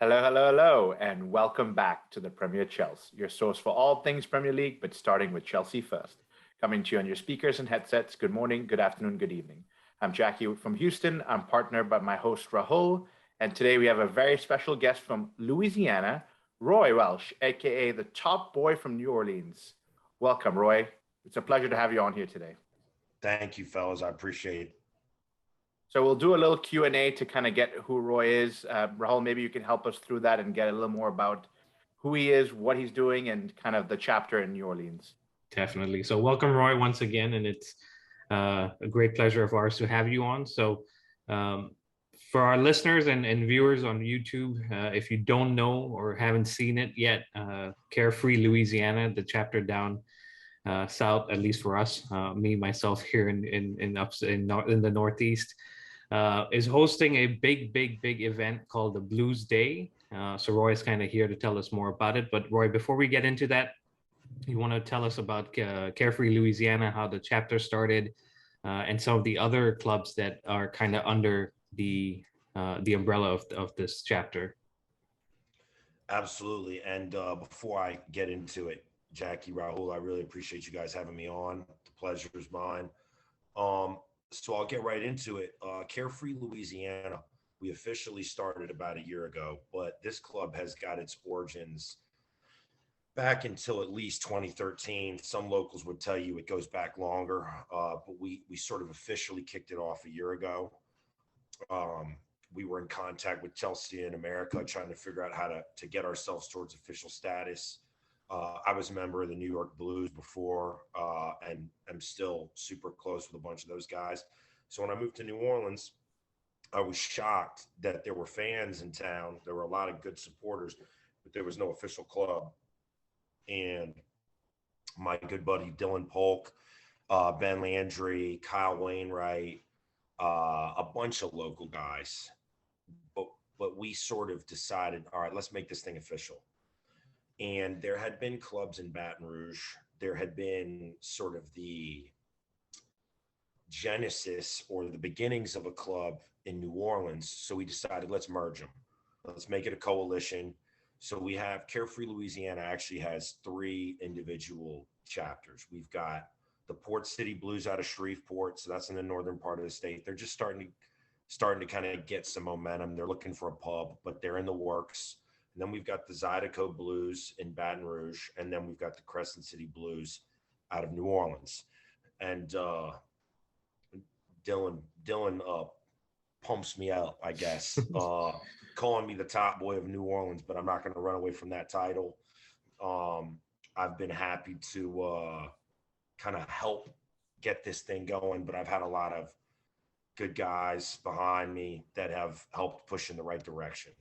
Hello, hello, hello, and welcome back to the Premier Chelsea, your source for all things Premier League, but starting with Chelsea first. Coming to you on your speakers and headsets. Good morning, good afternoon, good evening. I'm Jackie from Houston. I'm partnered by my host Rahul, and today we have a very special guest from Louisiana, Roy Welsh, aka the top boy from New Orleans. Welcome, Roy. It's a pleasure to have you on here today. Thank you, fellas. I appreciate it. So we'll do a little Q&A to kind of get who Roy is. Rahul, maybe you can help us through that and get a little more about who he is, what he's doing, and kind of the chapter in New Orleans. Definitely. So welcome, Roy, once again, and it's a great pleasure of ours to have you on. So for our listeners and viewers on YouTube, if you don't know or haven't seen it yet, Carefree Louisiana, the chapter down south, at least for us, me myself here in the Northeast, is hosting a big event called the Blues Day. So Roy is kind of here to tell us more about it. But Roy, before we get into that, you want to tell us about Carefree Louisiana, how the chapter started, and some of the other clubs that are kind of under the umbrella of this chapter. Absolutely. And before I get into it, Jackie, Rahul, I really appreciate you guys having me on. The pleasure is mine. So I'll get right into it. Carefree Louisiana, we officially started about a year ago, but this club has got its origins back until at least 2013. Some locals would tell you it goes back longer, but we sort of officially kicked it off a year ago. We were in contact with Chelsea in America, trying to figure out how to get ourselves towards official status. I was a member of the New York Blues before, and I'm still super close with a bunch of those guys. So when I moved to New Orleans, I was shocked that there were fans in town. There were a lot of good supporters, but there was no official club. And my good buddy Dylan Polk, Ben Landry, Kyle Wainwright, a bunch of local guys. But we sort of decided, all right, let's make this thing official. And there had been clubs in Baton Rouge. There had been sort of the genesis or the beginnings of a club in New Orleans. So we decided, let's merge them. Let's make it a coalition. So we have Carefree Louisiana actually has 3 individual chapters. We've got the Port City Blues out of Shreveport. So that's in the northern part of the state. They're just starting to kind of get some momentum. They're looking for a pub, but they're in the works. And then we've got the Zydeco Blues in Baton Rouge. And then we've got the Crescent City Blues out of New Orleans. And Dylan pumps me out, I guess, calling me the top boy of New Orleans, but I'm not going to run away from that title. I've been happy to kind of help get this thing going, but I've had a lot of good guys behind me that have helped push in the right direction.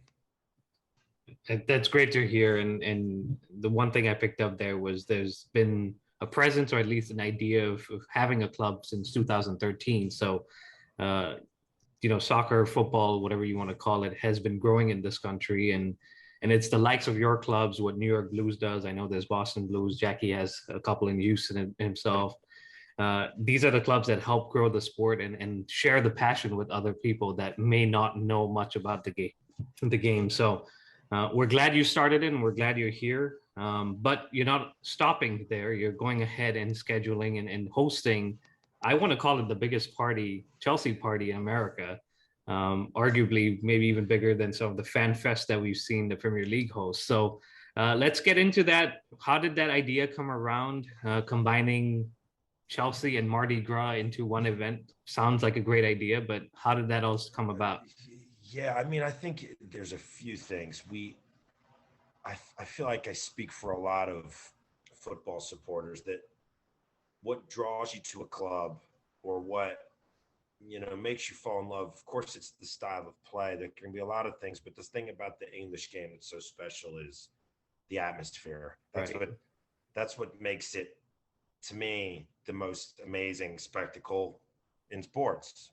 That's great to hear. And the one thing I picked up there was there's been a presence, or at least an idea of having a club since 2013. So, soccer, football, whatever you want to call it, has been growing in this country. And it's the likes of your clubs, what New York Blues does. I know there's Boston Blues. Jackie has a couple in Houston himself. These are the clubs that help grow the sport and share the passion with other people that may not know much about the game. So we're glad you started it, and we're glad you're here. But you're not stopping there. You're going ahead and scheduling and hosting, I want to call it the biggest party, Chelsea party in America. Arguably maybe even bigger than some of the fan fest that we've seen the Premier League host. So let's get into that. How did that idea come around, combining Chelsea and Mardi Gras into one event? Sounds like a great idea, but how did that all come about? Yeah, I mean, I think there's a few things. I feel like I speak for a lot of football supporters that what draws you to a club or what makes you fall in love. Of course, it's the style of play. There can be a lot of things, but the thing about the English game that's so special is the atmosphere. That's what makes it, to me, the most amazing spectacle in sports.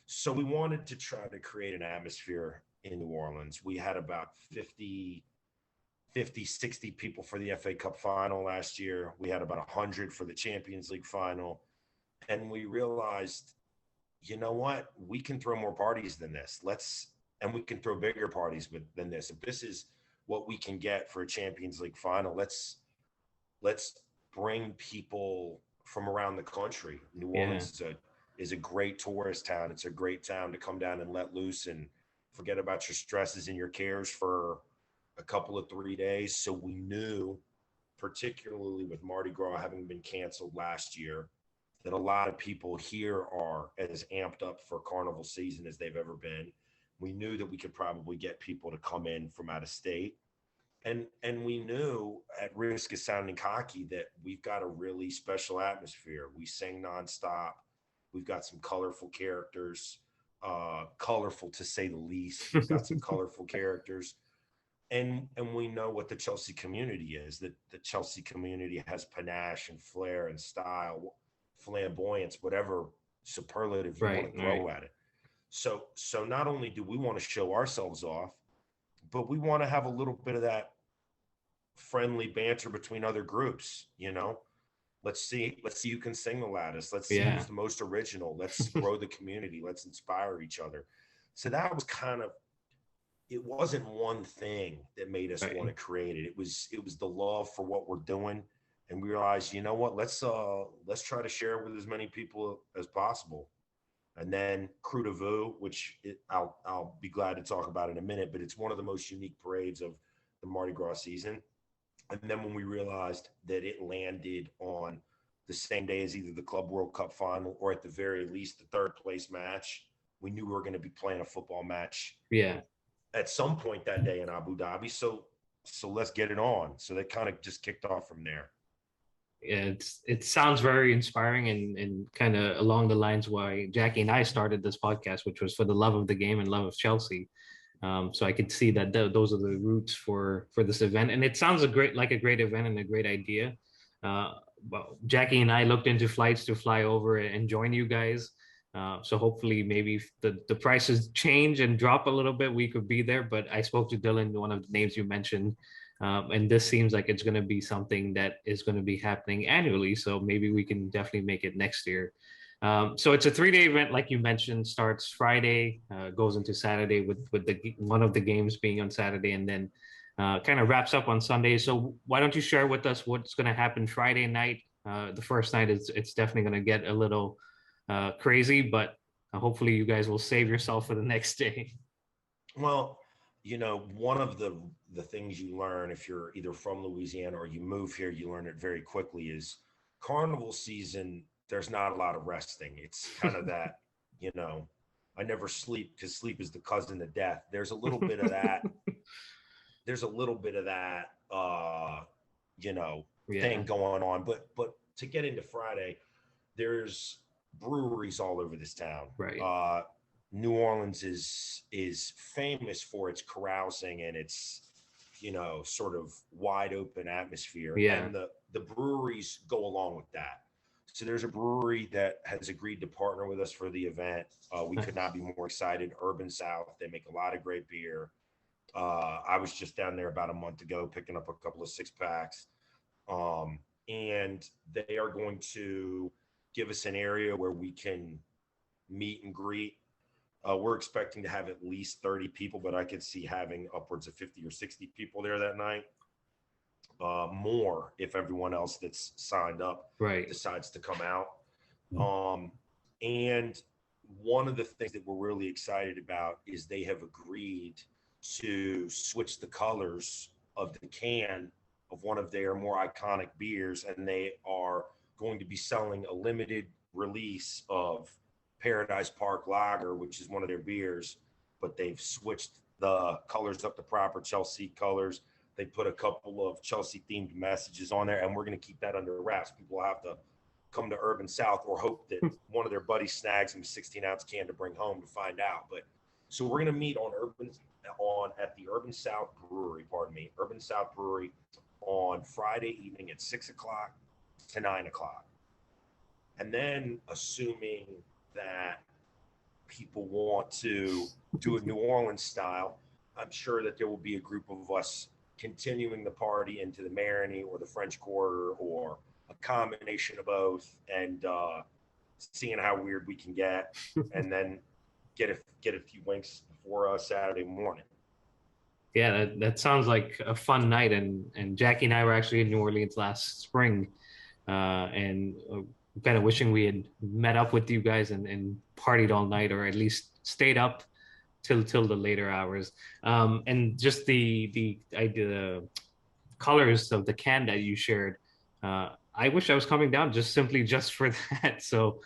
So we wanted to try to create an atmosphere in New Orleans. We had about 50, 60 people for the FA Cup final last year. We had about 100 for the Champions League final. And we realized, you know what? We can throw more parties than this. Let's and we can throw bigger parties than this. If this is what we can get for a Champions League final, let's bring people from around the country. New Yeah. Orleans is a great tourist town. It's a great town to come down and let loose and forget about your stresses and your cares for a couple of 3 days. So we knew, particularly with Mardi Gras having been canceled last year, that a lot of people here are as amped up for carnival season as they've ever been. We knew that we could probably get people to come in from out of state. And we knew, at risk of sounding cocky, that we've got a really special atmosphere. We sing nonstop. We've got some colorful characters, colorful to say the least. We've got some colorful characters, and we know what the Chelsea community is. That the Chelsea community has panache and flair and style, flamboyance, whatever superlative you want to throw at it. So not only do we want to show ourselves off, but we want to have a little bit of that friendly banter between other groups. Let's see who can sing the loudest. Let's see who's the most original. Let's grow the community. Let's inspire each other. So that was kind of, it wasn't one thing that made us want to create it. It was the love for what we're doing. And we realized, you know what, let's try to share it with as many people as possible. And then Crew de Vue, which I'll be glad to talk about in a minute, but it's one of the most unique parades of the Mardi Gras season. And then when we realized that it landed on the same day as either the Club World Cup final or at the very least the third place match, we knew we were going to be playing a football match. Yeah. At some point that day in Abu Dhabi. So let's get it on. So they kind of just kicked off from there. Yeah, it sounds very inspiring and kind of along the lines why Jackie and I started this podcast, which was for the love of the game and love of Chelsea. So I could see that those are the roots for this event, and it sounds like a great event and a great idea. Well, Jackie and I looked into flights to fly over and join you guys. So hopefully maybe if the prices change and drop a little bit, we could be there. But I spoke to Dylan, one of the names you mentioned, and this seems like it's going to be something that is going to be happening annually. So maybe we can definitely make it next year. So it's a 3-day event, like you mentioned, starts Friday, goes into Saturday with one of the games being on Saturday, and then kind of wraps up on Sunday. So why don't you share with us what's going to happen Friday night? The first night it's definitely going to get a little crazy, but hopefully you guys will save yourself for the next day. Well, one of the things you learn if you're either from Louisiana or you move here, you learn it very quickly, is carnival season. There's not a lot of resting. It's kind of that, I never sleep because sleep is the cousin of death. There's a little bit of that. There's a little bit of that, thing going on. But to get into Friday, there's breweries all over this town. Right. New Orleans is famous for its carousing and its, sort of wide open atmosphere. Yeah. And the breweries go along with that. So there's a brewery that has agreed to partner with us for the event. We could not be more excited. Urban South. They make a lot of great beer. I was just down there about a month ago picking up a couple of 6-packs. And they are going to give us an area where we can meet and greet. We're expecting to have at least 30 people, but I could see having upwards of 50 or 60 people there that night. More if everyone else that's signed up decides to come out. And one of the things that we're really excited about is they have agreed to switch the colors of the can of one of their more iconic beers, and they are going to be selling a limited release of Paradise Park Lager, which is one of their beers, but they've switched the colors up to proper Chelsea colors. They put a couple of Chelsea-themed messages on there, and we're going to keep that under wraps. People have to come to Urban South or hope that one of their buddies snags them a 16-ounce can to bring home to find out. But so we're going to meet at the Urban South Brewery, Urban South Brewery on Friday evening at 6 o'clock to 9 o'clock. And then, assuming that people want to do a New Orleans style, I'm sure that there will be a group of us continuing the party into the Marigny or the French Quarter or a combination of both, and seeing how weird we can get, and then get a few winks for Saturday morning. Yeah, that sounds like a fun night. And Jackie and I were actually in New Orleans last spring, and kind of wishing we had met up with you guys and partied all night, or at least stayed up till the later hours. And just the idea, colors of the can that you shared. I wish I was coming down just for that. So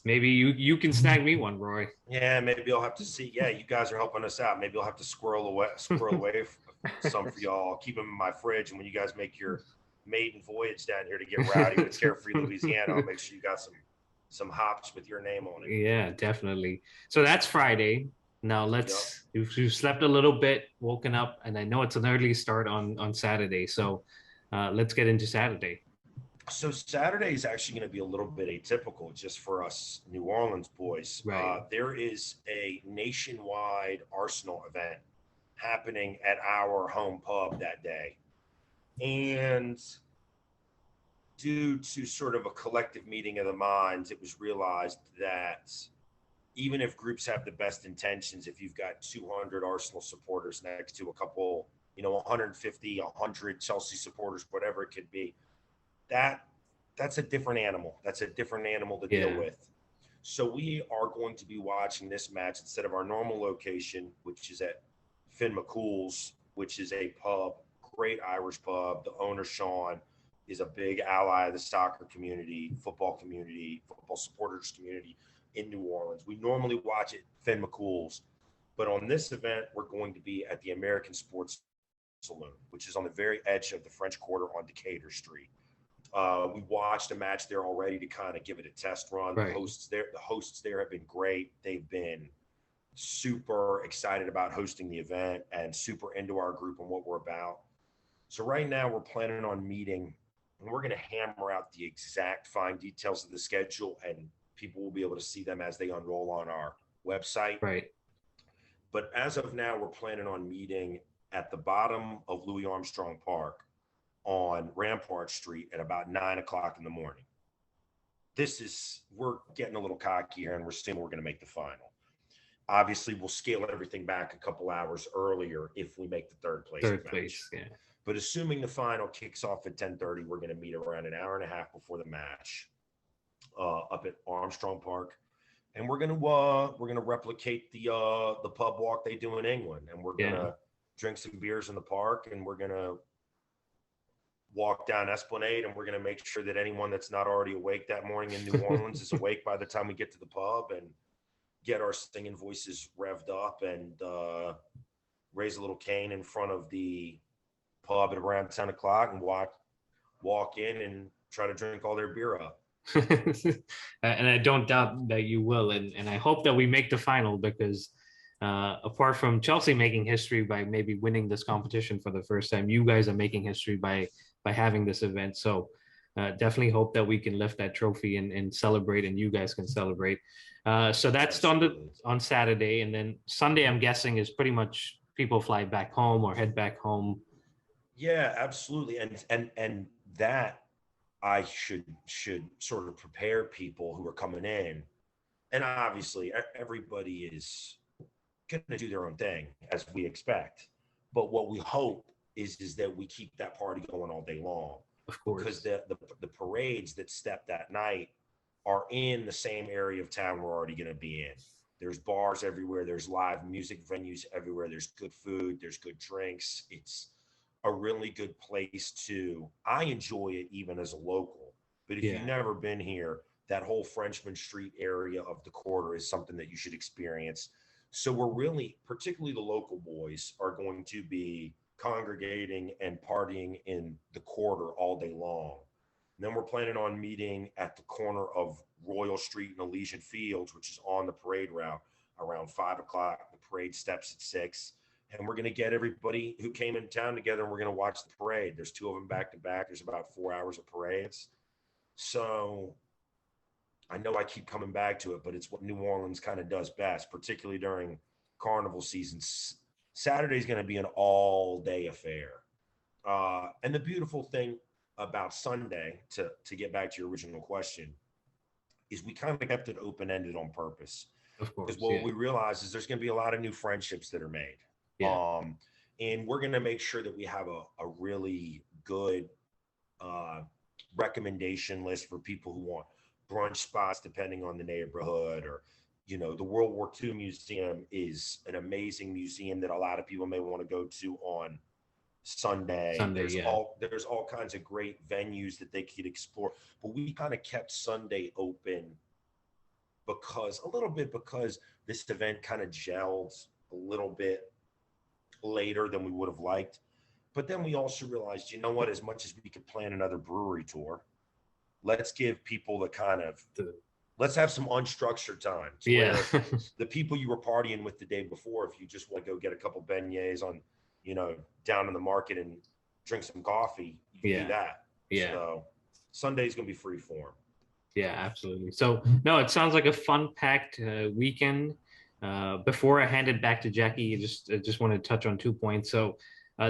maybe you can snag me one, Roy. Yeah, maybe I'll have to see. Yeah, you guys are helping us out. Maybe I'll have to squirrel away some for y'all. I'll keep them in my fridge, and when you guys make your maiden voyage down here to get rowdy with Carefree Louisiana, I'll make sure you got some hops with your name on it. Yeah, definitely. So that's Friday. Now you've slept a little bit, woken up, and I know it's an early start on Saturday. So let's get into Saturday. So Saturday is actually going to be a little bit atypical just for us New Orleans boys. Right. There is a nationwide Arsenal event happening at our home pub that day. And due to sort of a collective meeting of the minds, it was realized that even if groups have the best intentions, if you've got 200 Arsenal supporters next to a couple, 150, 100 Chelsea supporters, whatever it could be, that's a different animal. That's a different animal to deal with. So we are going to be watching this match instead of our normal location, which is at Finn McCool's, which is a pub, great Irish pub. The owner, Sean, is a big ally of the soccer community, football supporters community in New Orleans. We normally watch it Finn McCool's, but on this event, we're going to be at the American Sports Saloon, which is on the very edge of the French Quarter on Decatur Street. We watched a match there already to kind of give it a test run. Right. The hosts there have been great. They've been super excited about hosting the event and super into our group and what we're about. So right now we're planning on meeting, and we're going to hammer out the exact fine details of the schedule, and people will be able to see them as they unroll on our website. Right. But as of now, we're planning on meeting at the bottom of Louis Armstrong Park on Rampart Street at about 9:00 in the morning. We're getting a little cocky here, and we're assuming we're going to make the final. Obviously, we'll scale everything back a couple hours earlier if we make the third place. Yeah. But assuming the final kicks off at 10:30, we're going to meet around an hour and a half before the match up at Armstrong Park, and we're going to replicate the pub walk they do in England, and we're going to drink some beers in the park, and we're going to walk down Esplanade, and we're going to make sure that anyone that's not already awake that morning in New Orleans is awake by the time we get to the pub, and get our singing voices revved up and raise a little cane in front of the pub at around 10:00 and walk in and try to drink all their beer up. And I don't doubt that you will, and I hope that we make the final, because apart from Chelsea making history by maybe winning this competition for the first time, you guys are making history by having this event. So definitely hope that we can lift that trophy and celebrate, and you guys can celebrate. So that's on Saturday, and then Sunday, I'm guessing, is pretty much people fly back home or head back home. Yeah, absolutely. And that I should sort of prepare people who are coming in. And obviously everybody is going to do their own thing, as we expect. But what we hope is that we keep that party going all day long. Of course. Because the parades that step that night are in the same area of town we're already going to be in. There's bars everywhere. There's live music venues everywhere. There's good food. There's good drinks. It's a really good place I enjoy it even as a local. But if you've never been here, that whole Frenchman Street area of the quarter is something that you should experience. So we're really, particularly the local boys, are going to be congregating and partying in the quarter all day long. And then we're planning on meeting at the corner of Royal Street and Elysian Fields, which is on the parade route, around 5:00. The parade steps at 6:00. And we're going to get everybody who came in town together, and we're going to watch the parade. There's 2 of them back to back. There's about 4 hours of parades. So I know I keep coming back to it, but it's what New Orleans kind of does best, particularly during carnival seasons. Saturday is going to be an all-day affair. And the beautiful thing about Sunday, to get back to your original question, is we kind of kept it open-ended on purpose. Of course. Because what Yeah. we realize is there's going to be a lot of new friendships that are made. Yeah. And we're going to make sure that we have a really good uh, recommendation list for people who want brunch spots depending on the neighborhood. Or the World War II Museum is an amazing museum that a lot of people may want to go to on Sunday. Sunday. There's Yeah. all kinds of great venues that they could explore, but we kind of kept Sunday open because this event kind of gelled a little bit later than we would have liked. But then we also realized, you know what, as much as we could plan another brewery tour, let's give people let's have some unstructured times Yeah. where the people you were partying with the day before, if you just want to go get a couple beignets on, down in the market and drink some coffee, you can do that. Yeah. So Sunday's going to be free form. Yeah, absolutely. So no, it sounds like a fun-packed weekend. Before I hand it back to Jackie, I just want to touch on 2 points. So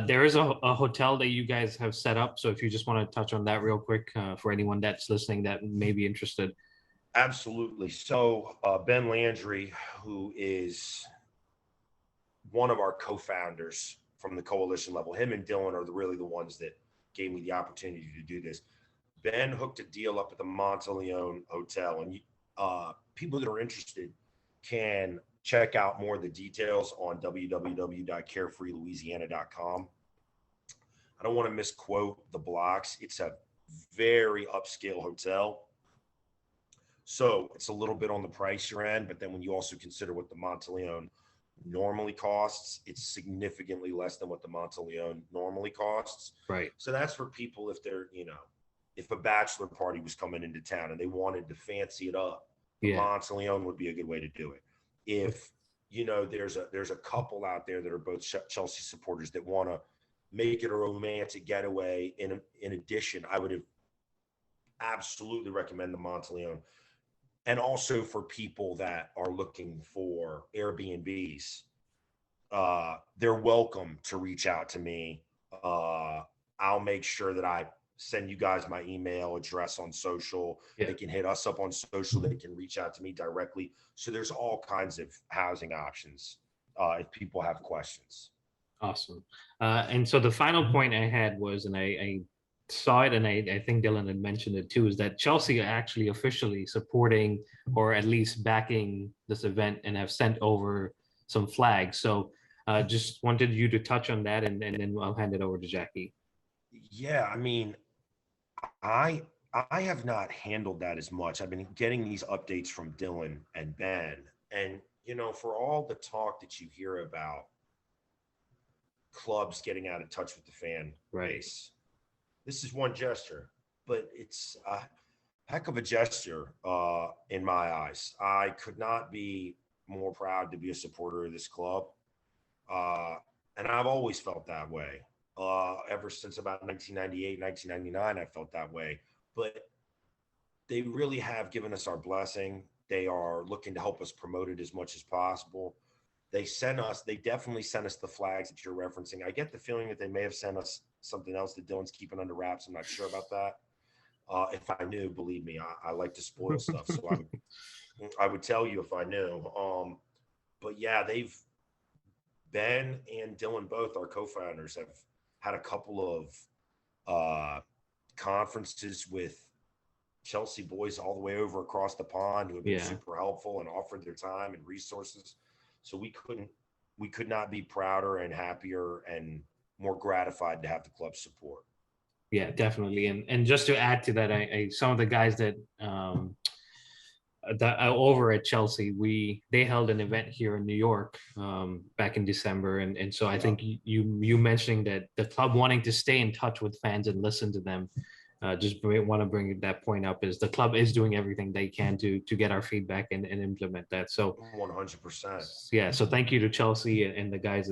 there is a hotel that you guys have set up. So if you just want to touch on that real quick for anyone that's listening that may be interested. Absolutely. So Ben Landry, who is one of our co-founders from the coalition level, him and Dylan are really the ones that gave me the opportunity to do this. Ben hooked a deal up at the Monteleone Hotel, and people that are interested can check out more of the details on www.carefreelouisiana.com. I don't want to misquote the blocks. It's a very upscale hotel. So it's a little bit on the pricier end, but then when you also consider what the Monteleone normally costs, it's significantly less than what the Monteleone normally costs. Right. So that's for people if they're, if a bachelor party was coming into town and they wanted to fancy it up, the Monteleone would be a good way to do it. If, there's a couple out there that are both Chelsea supporters that want to make it a romantic getaway. In addition, I would have absolutely recommend the Monteleone. And also for people that are looking for Airbnbs, they're welcome to reach out to me. I'll make sure that I send you guys my email address on social. They can hit us up on social. They can reach out to me directly. So there's all kinds of housing options if people have questions. Awesome. And so the final point I had was, and I saw it, and I think Dylan had mentioned it too, is that Chelsea are actually officially supporting or at least backing this event and have sent over some flags. So just wanted you to touch on that, and then I'll hand it over to Jackie. Yeah, I mean, I have not handled that as much. I've been getting these updates from Dylan and Ben. And, for all the talk that you hear about clubs getting out of touch with the fan base, this is one gesture, but it's a heck of a gesture in my eyes. I could not be more proud to be a supporter of this club. And I've always felt that way. Ever since about 1998, 1999, I felt that way. But they really have given us our blessing. They are looking to help us promote it as much as possible. They definitely sent us the flags that you're referencing. I get the feeling that they may have sent us something else that Dylan's keeping under wraps. I'm not sure about that. If I knew, believe me, I like to spoil stuff. So I would tell you if I knew. But yeah, Ben and Dylan, both our co-founders, have had a couple of conferences with Chelsea boys all the way over across the pond who have been super helpful and offered their time and resources. So we could not be prouder and happier and more gratified to have the club's support. Yeah, definitely. And just to add to that, some of the guys that over at Chelsea, they held an event here in New York back in December, and so I think you mentioning that the club wanting to stay in touch with fans and listen to them, just want to bring that point up, is the club is doing everything they can to get our feedback and implement that. So 100%. Yeah, so thank you to Chelsea and the guys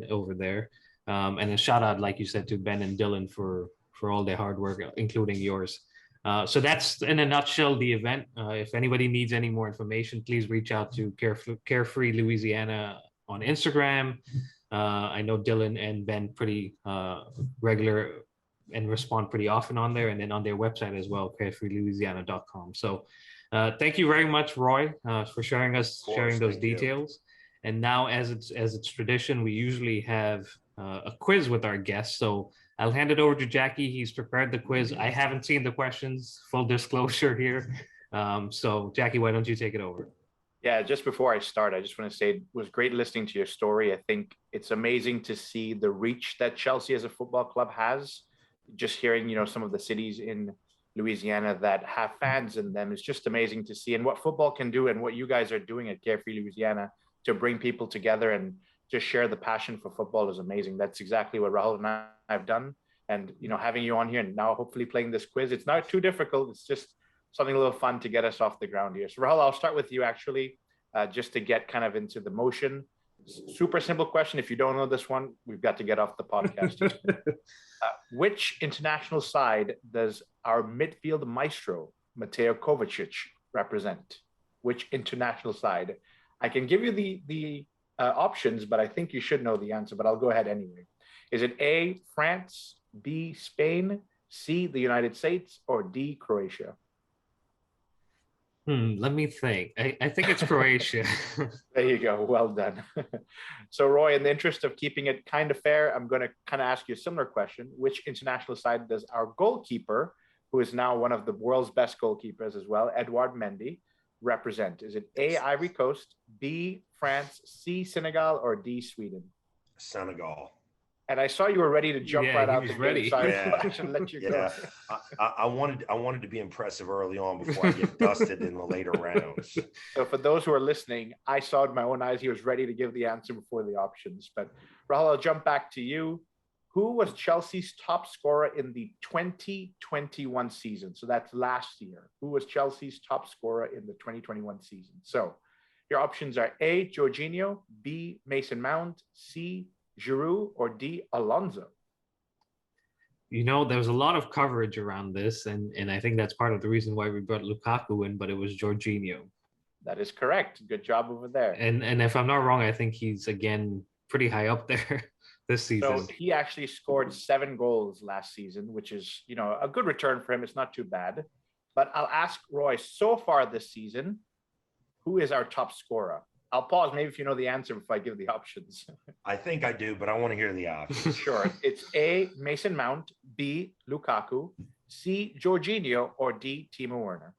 over there, and a shout out, like you said, to Ben and Dylan for all their hard work, including yours. So that's in a nutshell the event. If anybody needs any more information, please reach out to Carefree Louisiana on Instagram. I know Dylan and Ben pretty regular and respond pretty often on there, and then on their website as well, carefreelouisiana.com. So Thank you very much, Roy, for sharing course, those thank you. details. And now, as it's tradition, we usually have a quiz with our guests. So I'll hand it over to Jackie. He's prepared the quiz. I haven't seen the questions. Full disclosure here. So Jackie, why don't you take it over? Yeah, just before I start, I just want to say it was great listening to your story. I think it's amazing to see the reach that Chelsea as a football club has. Just hearing, some of the cities in Louisiana that have fans in them is just amazing to see. And what football can do and what you guys are doing at Carefree Louisiana to bring people together and just share the passion for football is amazing. That's exactly what Rahul and I have done. And, having you on here and now hopefully playing this quiz, it's not too difficult. It's just something a little fun to get us off the ground here. So Rahul, I'll start with you actually, just to get kind of into the motion. Super simple question. If you don't know this one, we've got to get off the podcast. Which international side does our midfield maestro, Mateo Kovacic, represent? Which international side? I can give you the options, but I think you should know the answer, but I'll go ahead anyway. Is it A, France, B, Spain, C, the United States, or D, Croatia? Let me think. I think it's Croatia. There you go. Well done. So, Roy, in the interest of keeping it kind of fair, I'm going to kind of ask you a similar question. Which international side does our goalkeeper, who is now one of the world's best goalkeepers as well, Edouard Mendy, represent? Is it A, Ivory Coast, B, France, C, Senegal, or D, Sweden? Senegal. And I saw you were ready to jump right out the ready. gate, so I should let you go. I wanted to be impressive early on before I get dusted in the later rounds. So for those who are listening, I saw with my own eyes he was ready to give the answer before the options. But Rahul, I'll jump back to you. Who was Chelsea's top scorer in the 2021 season? So that's last year. Who was Chelsea's top scorer in the 2021 season? So your options are A, Jorginho, B, Mason Mount, C, Giroud, or D, Alonso? There was a lot of coverage around this, and I think that's part of the reason why we brought Lukaku in, but it was Jorginho. That is correct. Good job over there. And if I'm not wrong, I think he's, again, pretty high up there this season. So he actually scored 7 goals last season, which is, a good return for him. It's not too bad. But I'll ask Roy, so far this season, who is our top scorer? I'll pause maybe if you know the answer before I give the options. I think I do, but I want to hear the options. Sure. It's A, Mason Mount, B, Lukaku, C, Jorginho, or D, Timo Werner.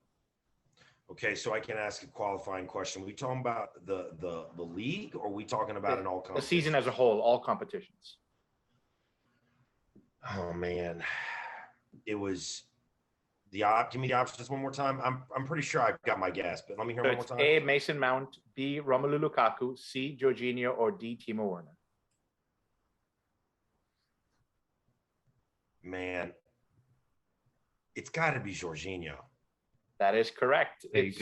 Okay, so I can ask a qualifying question. Are we talking about the league, or are we talking about an all competition? The season as a whole, all competitions. Oh man, it was give me the options one more time. I'm pretty sure I've got my guess, but let me hear one more time. A, Mason Mount, B, Romelu Lukaku, C, Jorginho, or D, Timo Werner. Man, it's got to be Jorginho. That is correct. It's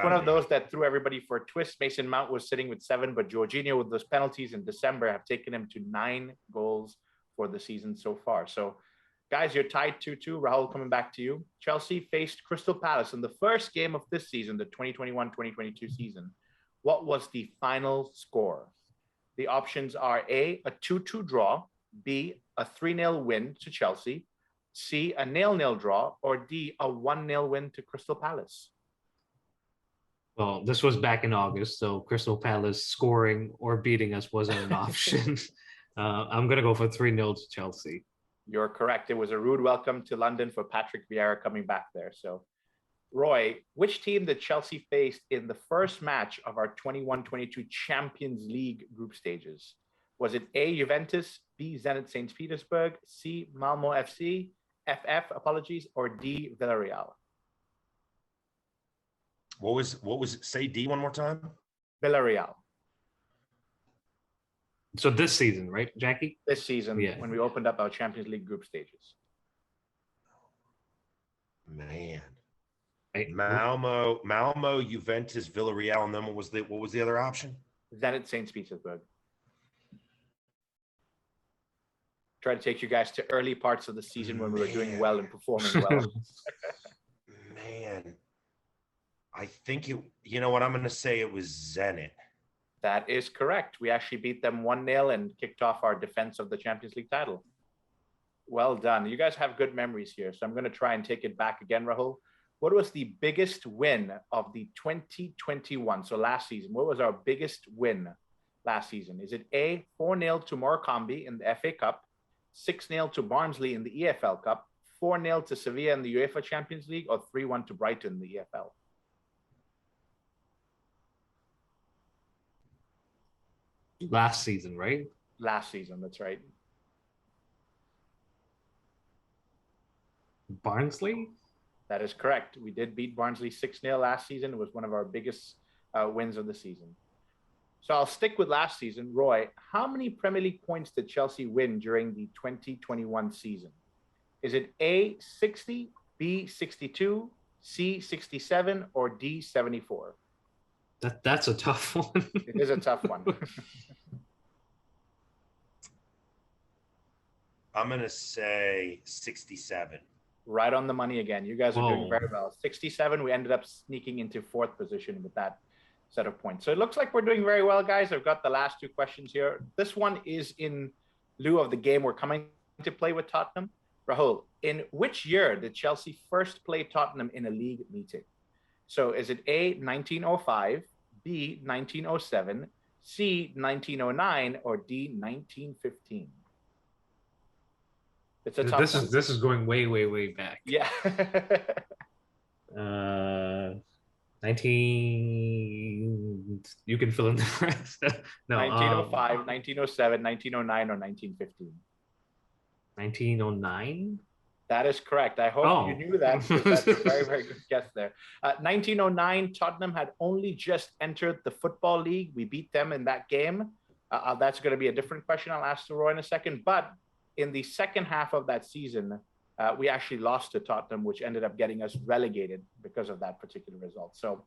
one of those that threw everybody for a twist. Mason Mount was sitting with 7, but Jorginho, with those penalties in December, have taken him to 9 goals for the season so far. So, guys, you're tied 2-2. Rahul, coming back to you. Chelsea faced Crystal Palace in the first game of this season, the 2021-2022 season. What was the final score? The options are A, a 2-2 draw, B, a 3-0 win to Chelsea, C, a 0-0 draw, or D, a 1-0 win to Crystal Palace. Well, this was back in August, so Crystal Palace scoring or beating us wasn't an option. I'm going to go for 3-0 to Chelsea. You're correct. It was a rude welcome to London for Patrick Vieira coming back there. So, Roy, which team did Chelsea face in the first match of our 21-22 Champions League group stages? Was it A, Juventus, B, Zenit St. Petersburg, C, Malmo FC, or D, Villarreal? What was it? Say D one more time. Villarreal. So this season, right, Jackie? This season, yeah, when we opened up our Champions League group stages. Man. Malmo, Juventus, Villarreal, and then what was the other option? Zenit St. Petersburg. Try to take you guys to early parts of the season when we were doing well and performing well. Man, I think you know what I'm going to say? It was Zenit. That is correct. We actually beat them 1-0 and kicked off our defense of the Champions League title. Well done. You guys have good memories here. So I'm going to try and take it back again, Rahul. what was the biggest win of the 2021? So last season, what was our biggest win last season? Is it A, 4-0 to Morecambe in the FA Cup, 6-0 to Barnsley in the EFL Cup, 4-0 to Sevilla in the UEFA Champions League, or 3-1 to Brighton in the EFL? Last season, right? Last season, that's right. Barnsley? That is correct. We did beat Barnsley 6-0 last season. It was one of our biggest wins of the season. So I'll stick with last season. Roy, how many Premier League points did Chelsea win during the 2021 season? Is it A, 60, B, 62, C, 67, or D, 74? That's a tough one. It is a tough one. I'm going to say 67. Right on the money again. You guys are doing Whoa. very well. 67, we ended up sneaking into 4th position with that set of points. So it looks like we're doing very well, guys. I've got the last 2 questions here. This one is in lieu of the game we're coming to play with Tottenham. Rahul, in which year did Chelsea first play Tottenham in a league meeting? So is it A, 1905, B, 1907, C, 1909, or D, 1915? It's a tough one. This is going way back. Yeah. 19. You can fill in the rest. No. 1905, 1907, 1909, or 1915. 1909. That is correct. I hope you knew that, because that's a very, very good guess there. 1909, Tottenham had only just entered the Football League. We beat them in that game. That's going to be a different question I'll ask to Roy in a second. But in the second half of that season, we actually lost to Tottenham, which ended up getting us relegated because of that particular result. So,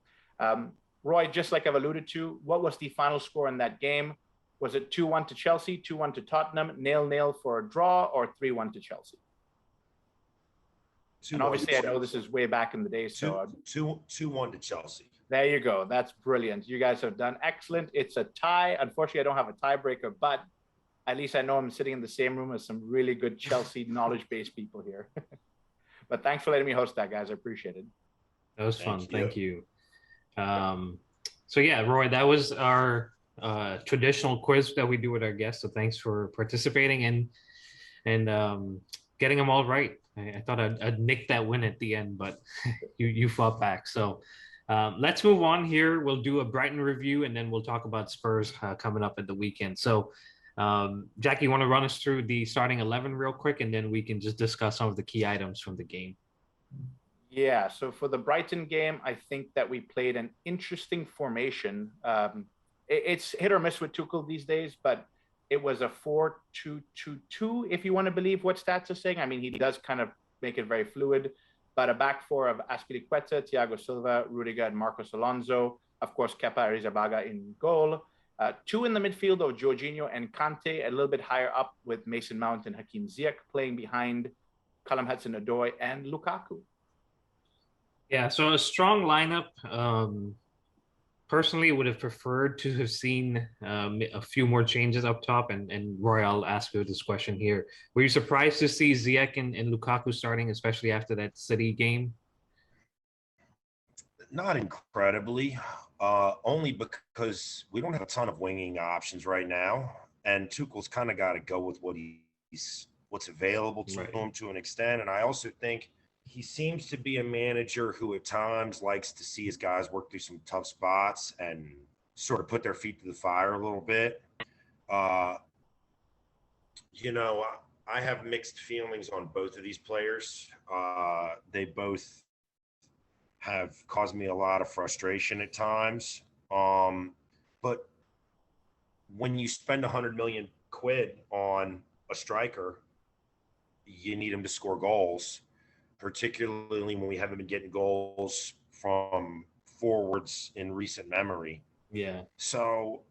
Roy, just like I've alluded to, what was the final score in that game? Was it 2-1 to Chelsea, 2-1 to Tottenham, 0-0 for a draw, or 3-1 to Chelsea? And obviously, I know this is way back in the day. So 2-1 to Chelsea. There you go. That's brilliant. You guys have done excellent. It's a tie. Unfortunately, I don't have a tiebreaker, but at least I know I'm sitting in the same room as some really good Chelsea knowledge-based people here. But thanks for letting me host that, guys. I appreciate it. That was fun. Thank you. So yeah, Roy, that was our traditional quiz that we do with our guests. So thanks for participating and getting them all right. I thought I'd nick that win at the end, but you fought back. So let's move on here. We'll do a Brighton review, and then we'll talk about Spurs coming up at the weekend. So Jackie, you want to run us through the starting 11 real quick, and then we can just discuss some of the key items from the game. Yeah, so for the Brighton game, I think that we played an interesting formation. It's hit or miss with Tuchel these days, but it was a 4-2-2-2, if you want to believe what stats are saying. I mean, he does kind of make it very fluid, but a back four of Azpilicueta, Thiago Silva, Rudiger, and Marcos Alonso. Of course, Kepa Arrizabalaga in goal. 2 in the midfield of Jorginho and Kante, a little bit higher up with Mason Mount and Hakim Ziyech playing behind Callum Hudson-Odoi and Lukaku. Yeah, so a strong lineup. Personally, would have preferred to have seen a few more changes up top. And Roy, I'll ask you this question here. Were you surprised to see Ziyech and Lukaku starting, especially after that City game? Not incredibly, only because we don't have a ton of winging options right now. And Tuchel's kind of got to go with what's available to him to an extent. And I also think he seems to be a manager who at times likes to see his guys work through some tough spots and sort of put their feet to the fire a little bit. I have mixed feelings on both of these players. They both have caused me a lot of frustration at times. But when you spend 100 million quid on a striker, you need him to score goals, particularly when we haven't been getting goals from forwards in recent memory. Yeah. So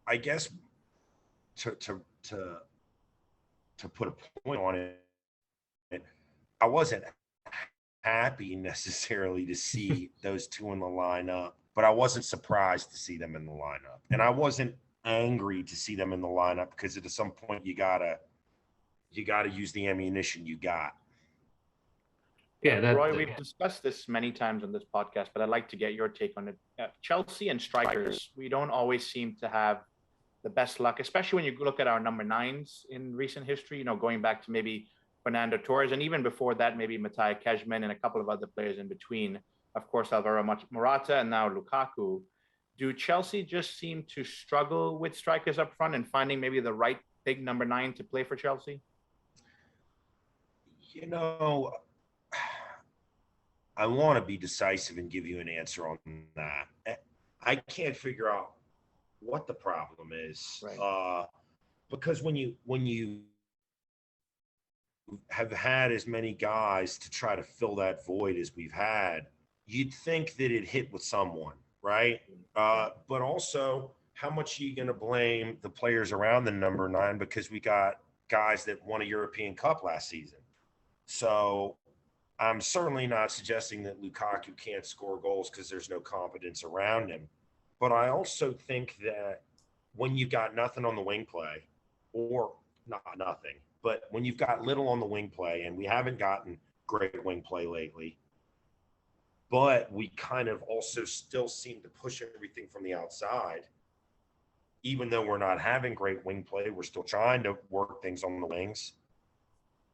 I guess to put a point on it, I wasn't happy necessarily to see those two in the lineup, but I wasn't surprised to see them in the lineup. And I wasn't angry to see them in the lineup because at some point you gotta use the ammunition you got. Yeah, Roy, we've discussed this many times on this podcast, but I'd like to get your take on it. Chelsea and strikers, we don't always seem to have the best luck, especially when you look at our number nines in recent history, going back to maybe Fernando Torres, and even before that, maybe Mattia Kejman and a couple of other players in between. Of course, Alvaro Morata and now Lukaku. Do Chelsea just seem to struggle with strikers up front and finding maybe the right big number nine to play for Chelsea? I want to be decisive and give you an answer on that. I can't figure out what the problem is, right. Because when you have had as many guys to try to fill that void as we've had, you'd think that it hit with someone, right? But also, how much are you going to blame the players around the number nine, because we got guys that won a European Cup last season? So I'm certainly not suggesting that Lukaku can't score goals because there's no competence around him. But I also think that when you've got nothing on the wing play, or not nothing, but when you've got little on the wing play, and we haven't gotten great wing play lately, but we kind of also still seem to push everything from the outside. Even though we're not having great wing play, we're still trying to work things on the wings.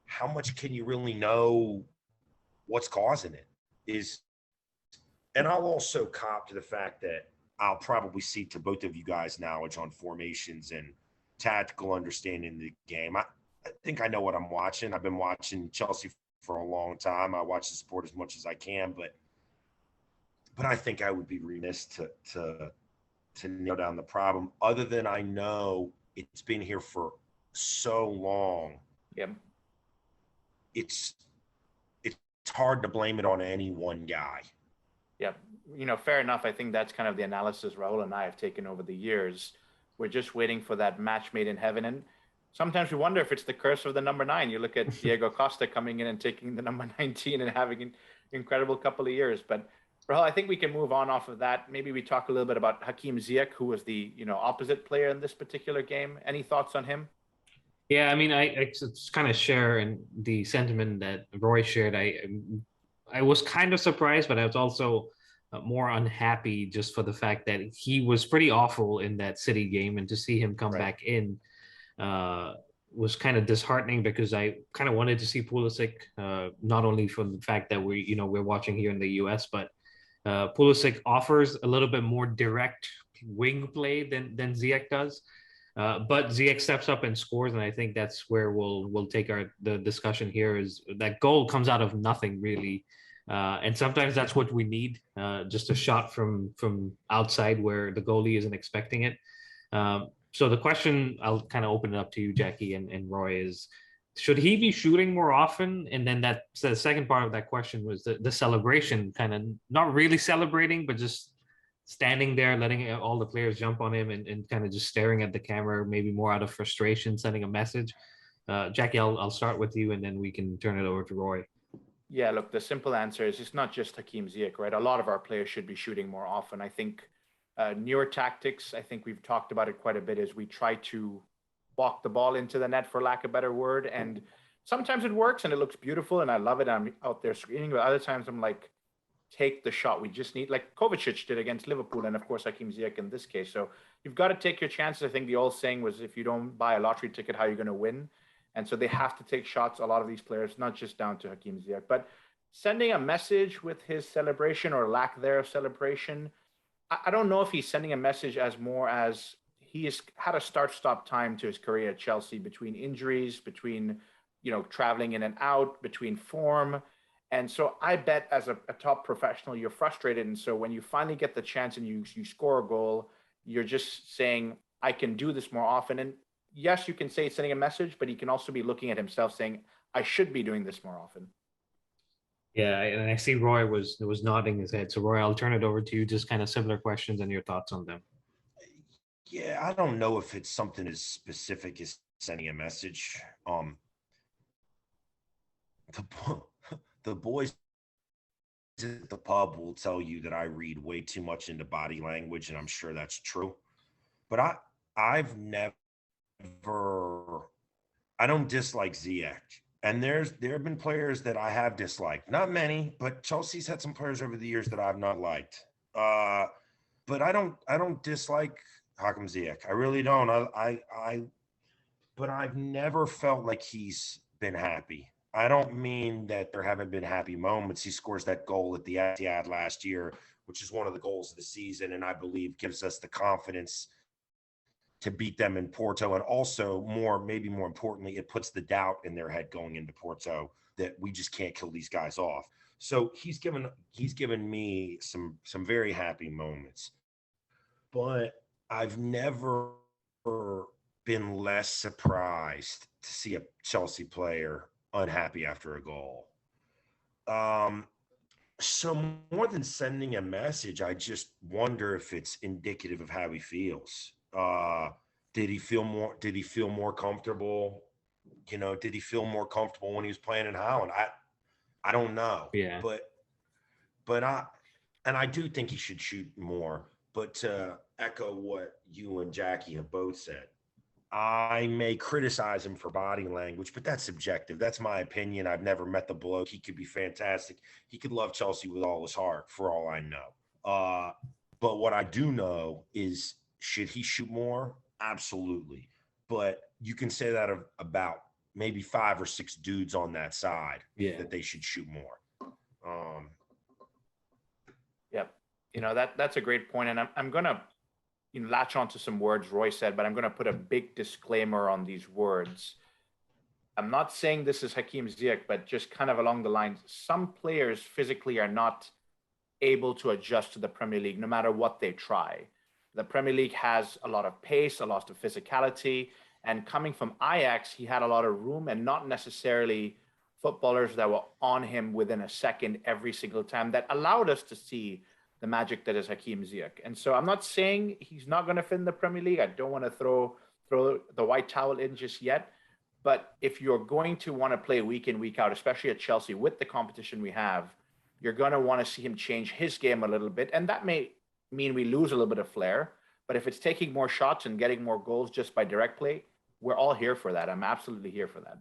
How much can you really know what's causing it? And I'll also cop to the fact that I'll probably cede to both of you guys' knowledge on formations and tactical understanding of the game. I think I know what I'm watching. I've been watching Chelsea for a long time. I watch the sport as much as I can, but I think I would be remiss to nail down the problem, other than I know it's been here for so long. Yeah. It's hard to blame it on any one guy. Yeah, fair enough. I think that's kind of the analysis Raul and I have taken over the years. We're just waiting for that match made in heaven. And sometimes we wonder if it's the curse of the number nine. You look at Diego Costa coming in and taking the number 19 and having an incredible couple of years. But Raul, I think we can move on off of that. Maybe we talk a little bit about Hakim Ziyech, who was the opposite player in this particular game. Any thoughts on him? Yeah, I mean, I just kind of share in the sentiment that Roy shared. I was kind of surprised, but I was also more unhappy just for the fact that he was pretty awful in that City game, and to see him come back in was kind of disheartening, because I kind of wanted to see Pulisic, not only from the fact that we're watching here in the US, but Pulisic offers a little bit more direct wing play than Ziyech does. But Ziyech steps up and scores, and I think that's where we'll take the discussion here. Is that goal comes out of nothing, really, and sometimes that's what we need, just a shot from outside where the goalie isn't expecting it. So the question, I'll kind of open it up to you, Jackie and Roy, is should he be shooting more often? And then the second part of that question was the celebration, kind of not really celebrating, but just standing there, letting all the players jump on him and kind of just staring at the camera, maybe more out of frustration, sending a message. Jackie, I'll start with you, and then we can turn it over to Roy. Yeah, look, the simple answer is it's not just Hakim Ziyech, right? A lot of our players should be shooting more often. I think newer tactics, I think we've talked about it quite a bit, is we try to walk the ball into the net, for lack of a better word. And sometimes it works and it looks beautiful and I love it. I'm out there screaming, but other times I'm like, take the shot. We just need, like Kovacic did against Liverpool, and of course Hakim Ziyech in this case. So you've got to take your chances. I think the old saying was, if you don't buy a lottery ticket, how are you going to win? And so they have to take shots, a lot of these players, not just down to Hakim Ziyech. But sending a message with his celebration or lack thereof celebration, I don't know if he's sending a message as more as he has had a start-stop time to his career at Chelsea, between injuries, between traveling in and out, between form. And so I bet as a top professional, you're frustrated. And so when you finally get the chance and you score a goal, you're just saying, I can do this more often. And yes, you can say it's sending a message, but he can also be looking at himself saying, I should be doing this more often. Yeah, and I see Roy was nodding his head. So Roy, I'll turn it over to you. Just kind of similar questions and your thoughts on them. Yeah, I don't know if it's something as specific as sending a message. The boys at the pub will tell you that I read way too much into body language, and I'm sure that's true. But I don't dislike Ziyech. And there have been players that I have disliked. Not many, but Chelsea's had some players over the years that I've not liked. But I don't dislike Hakim Ziyech. I really don't. But I've never felt like he's been happy. I don't mean that there haven't been happy moments. He scores that goal at the Etihad last year, which is one of the goals of the season, and I believe gives us the confidence to beat them in Porto. And also, maybe more importantly, it puts the doubt in their head going into Porto that we just can't kill these guys off. So he's given me some very happy moments. But I've never been less surprised to see a Chelsea player unhappy after a goal. Um, so more than sending a message, I just wonder if it's indicative of how he feels. Did he feel more comfortable? Did he feel more comfortable when he was playing in Holland? I don't know. Yeah. But I do think he should shoot more. But to echo what you and Jackie have both said, I may criticize him for body language, but that's subjective. That's my opinion. I've never met the bloke. He could be fantastic. He could love Chelsea with all his heart, for all I know. But what I do know is, should he shoot more? Absolutely. But you can say that about maybe 5 or 6 dudes on that side, Yeah. that they should shoot more. Yep. That's a great point. And I'm going to latch onto some words Roy said, but I'm going to put a big disclaimer on these words. I'm not saying this is Hakim Ziyech, but just kind of along the lines, some players physically are not able to adjust to the Premier League, no matter what they try. The Premier League has a lot of pace, a lot of physicality, and coming from Ajax, he had a lot of room and not necessarily footballers that were on him within a second every single time that allowed us to see the magic that is Hakim Ziyech. And so I'm not saying he's not going to fit in the Premier League. I don't want to throw the white towel in just yet. But if you're going to want to play week in, week out, especially at Chelsea with the competition we have, you're going to want to see him change his game a little bit. And that may mean we lose a little bit of flair. But if it's taking more shots and getting more goals just by direct play, we're all here for that. I'm absolutely here for that.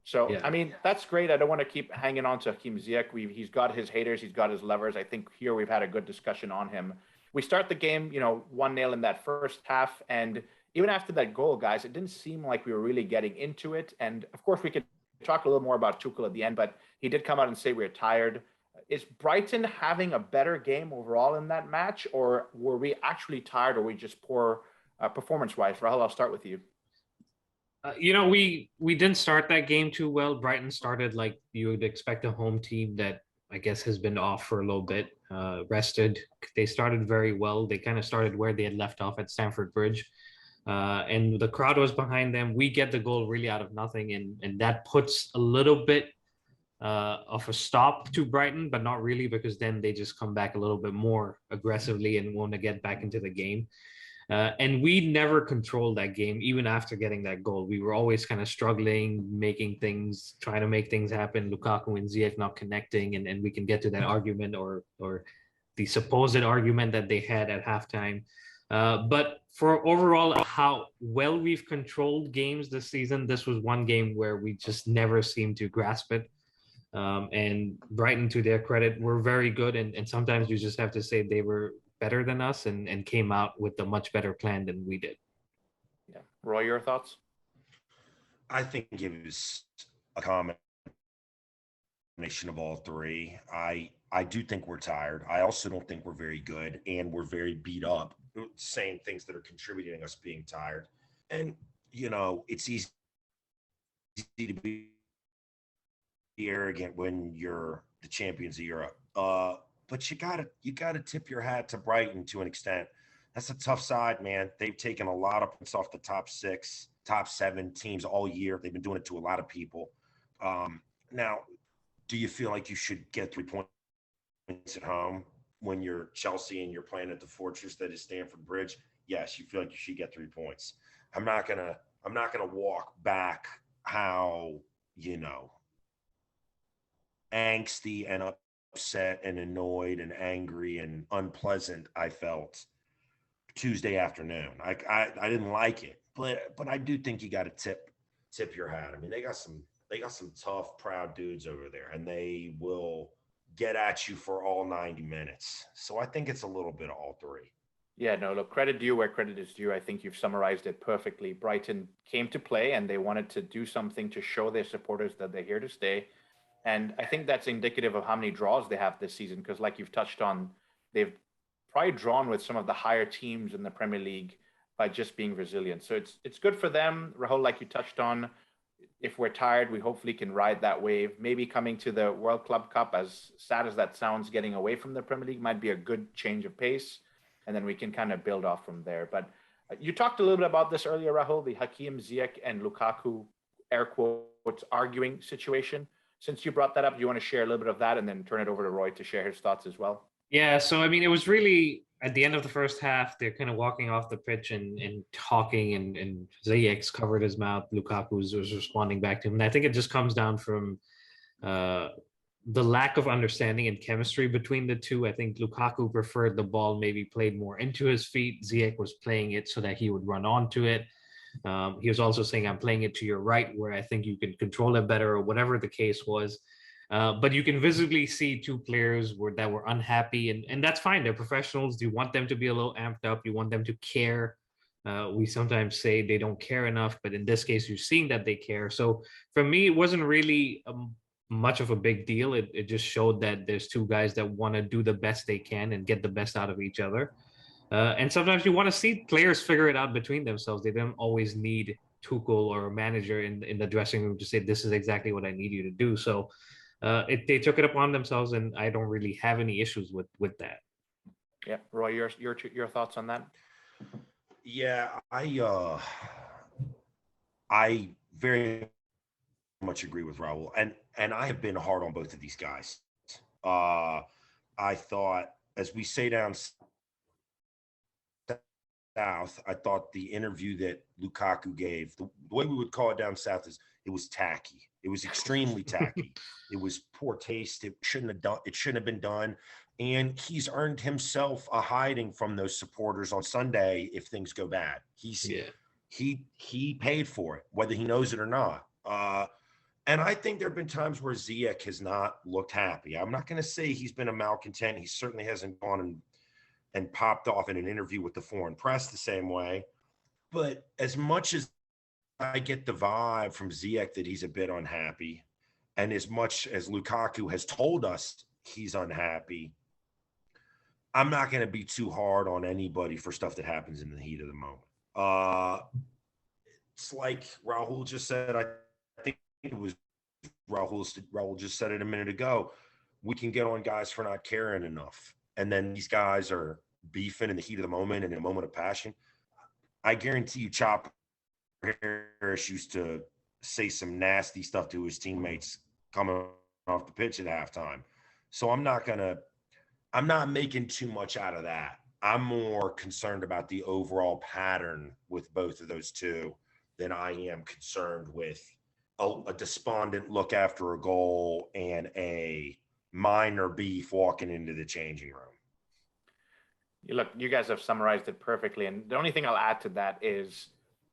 So, Yeah. I mean, that's great. I don't want to keep hanging on to Hakim Ziyech. He's got his haters. He's got his lovers. I think here we've had a good discussion on him. We start the game, 1-0 in that first half. And even after that goal, guys, it didn't seem like we were really getting into it. And, of course, we could talk a little more about Tuchel at the end, but he did come out and say we were tired. Is Brighton having a better game overall in that match, or were we actually tired, or were we just poor performance-wise? Rahul, I'll start with you. We didn't start that game too well. Brighton started like you would expect a home team that I guess has been off for a little bit, rested. They started very well. They kind of started where they had left off at Stamford Bridge. And the crowd was behind them. We get the goal really out of nothing, and that puts a little bit of a stop to Brighton, but not really, because then they just come back a little bit more aggressively and want to get back into the game. And we never controlled that game, even after getting that goal. We were always kind of struggling, trying to make things happen. Lukaku and Ziyech not connecting, and we can get to that argument or the supposed argument that they had at halftime. But for overall how well we've controlled games this season, this was one game where we just never seemed to grasp it. And Brighton, to their credit, were very good. And sometimes you just have to say they were better than us and came out with a much better plan than we did. Yeah. Roy, your thoughts? I think it was a combination of all three. I do think we're tired. I also don't think we're very good, and we're very beat up, saying things that are contributing us being tired. And, it's easy to be arrogant when you're the champions of Europe. But you gotta tip your hat to Brighton to an extent. That's a tough side, man. They've taken a lot of points off the top 6, top 7 teams all year. They've been doing it to a lot of people. Now, do you feel like you should get 3 points at home when you're Chelsea and you're playing at the fortress that is Stamford Bridge? Yes, you feel like you should get 3 points. I'm not gonna walk back how angsty and upset and annoyed and angry and unpleasant I felt Tuesday afternoon. I didn't like it, but I do think you got to tip your hat. I mean, they got some they got some tough, proud dudes over there, and they will get at you for all 90 minutes. So I think it's a little bit of all three. Yeah, no, look, credit due where credit is due. I think you've summarized it perfectly. Brighton came to play and they wanted to do something to show their supporters that they're here to stay. And I think that's indicative of how many draws they have this season, because like you've touched on, they've probably drawn with some of the higher teams in the Premier League by just being resilient. So it's good for them. Rahul, like you touched on, if we're tired, we hopefully can ride that wave. Maybe coming to the World Club Cup, as sad as that sounds, getting away from the Premier League might be a good change of pace. And then we can kind of build off from there. But you talked a little bit about this earlier, Rahul, the Hakim Ziyech and Lukaku, air quotes, arguing situation. Since you brought that up, do you want to share a little bit of that and then turn it over to Roy to share his thoughts as well? Yeah, so I mean, it was really at the end of the first half, they're kind of walking off the pitch and talking, and Ziyech's covered his mouth. Lukaku was responding back to him. And I think it just comes down from uh, the lack of understanding and chemistry between the two. I think Lukaku preferred the ball maybe played more into his feet. Ziyech was playing it so that he would run onto it. He was also saying, I'm playing it to your right, where I think you can control it better, or whatever the case was. But you can visibly see two players that were unhappy, and that's fine. They're professionals. You want them to be a little amped up. You want them to care. We sometimes say they don't care enough, but in this case, you're seeing that they care. So for me, it wasn't really much of a big deal. It just showed that there's two guys that want to do the best they can and get the best out of each other. And sometimes you want to see players figure it out between themselves. They don't always need Tuchel or a manager in the dressing room to say, this is exactly what I need you to do. So they took it upon themselves, and I don't really have any issues with that. Yeah, Roy, your thoughts on that? Yeah, I very much agree with Raul, and I have been hard on both of these guys. I thought, as we say down south, I thought the interview that Lukaku gave, the way we would call it down south, is it was tacky. It was extremely tacky. It was poor taste. It shouldn't have been done. And he's earned himself a hiding from those supporters on Sunday if things go bad. He paid for it, whether he knows it or not. And I think there have been times where Ziyech has not looked happy. I'm not going to say he's been a malcontent. He certainly hasn't gone and popped off in an interview with the foreign press the same way. But as much as I get the vibe from Ziyech that he's a bit unhappy, and as much as Lukaku has told us he's unhappy, I'm not going to be too hard on anybody for stuff that happens in the heat of the moment. It's like Rahul just said. I think it was Rahul just said it a minute ago. We can get on guys for not caring enough, and then these guys are beefing in the heat of the moment and in a moment of passion. I guarantee you, Chopper Harris used to say some nasty stuff to his teammates coming off the pitch at halftime. So I'm not making too much out of that. I'm more concerned about the overall pattern with both of those two than I am concerned with a despondent look after a goal and a minor beef walking into the changing room. Look, you guys have summarized it perfectly. And the only thing I'll add to that is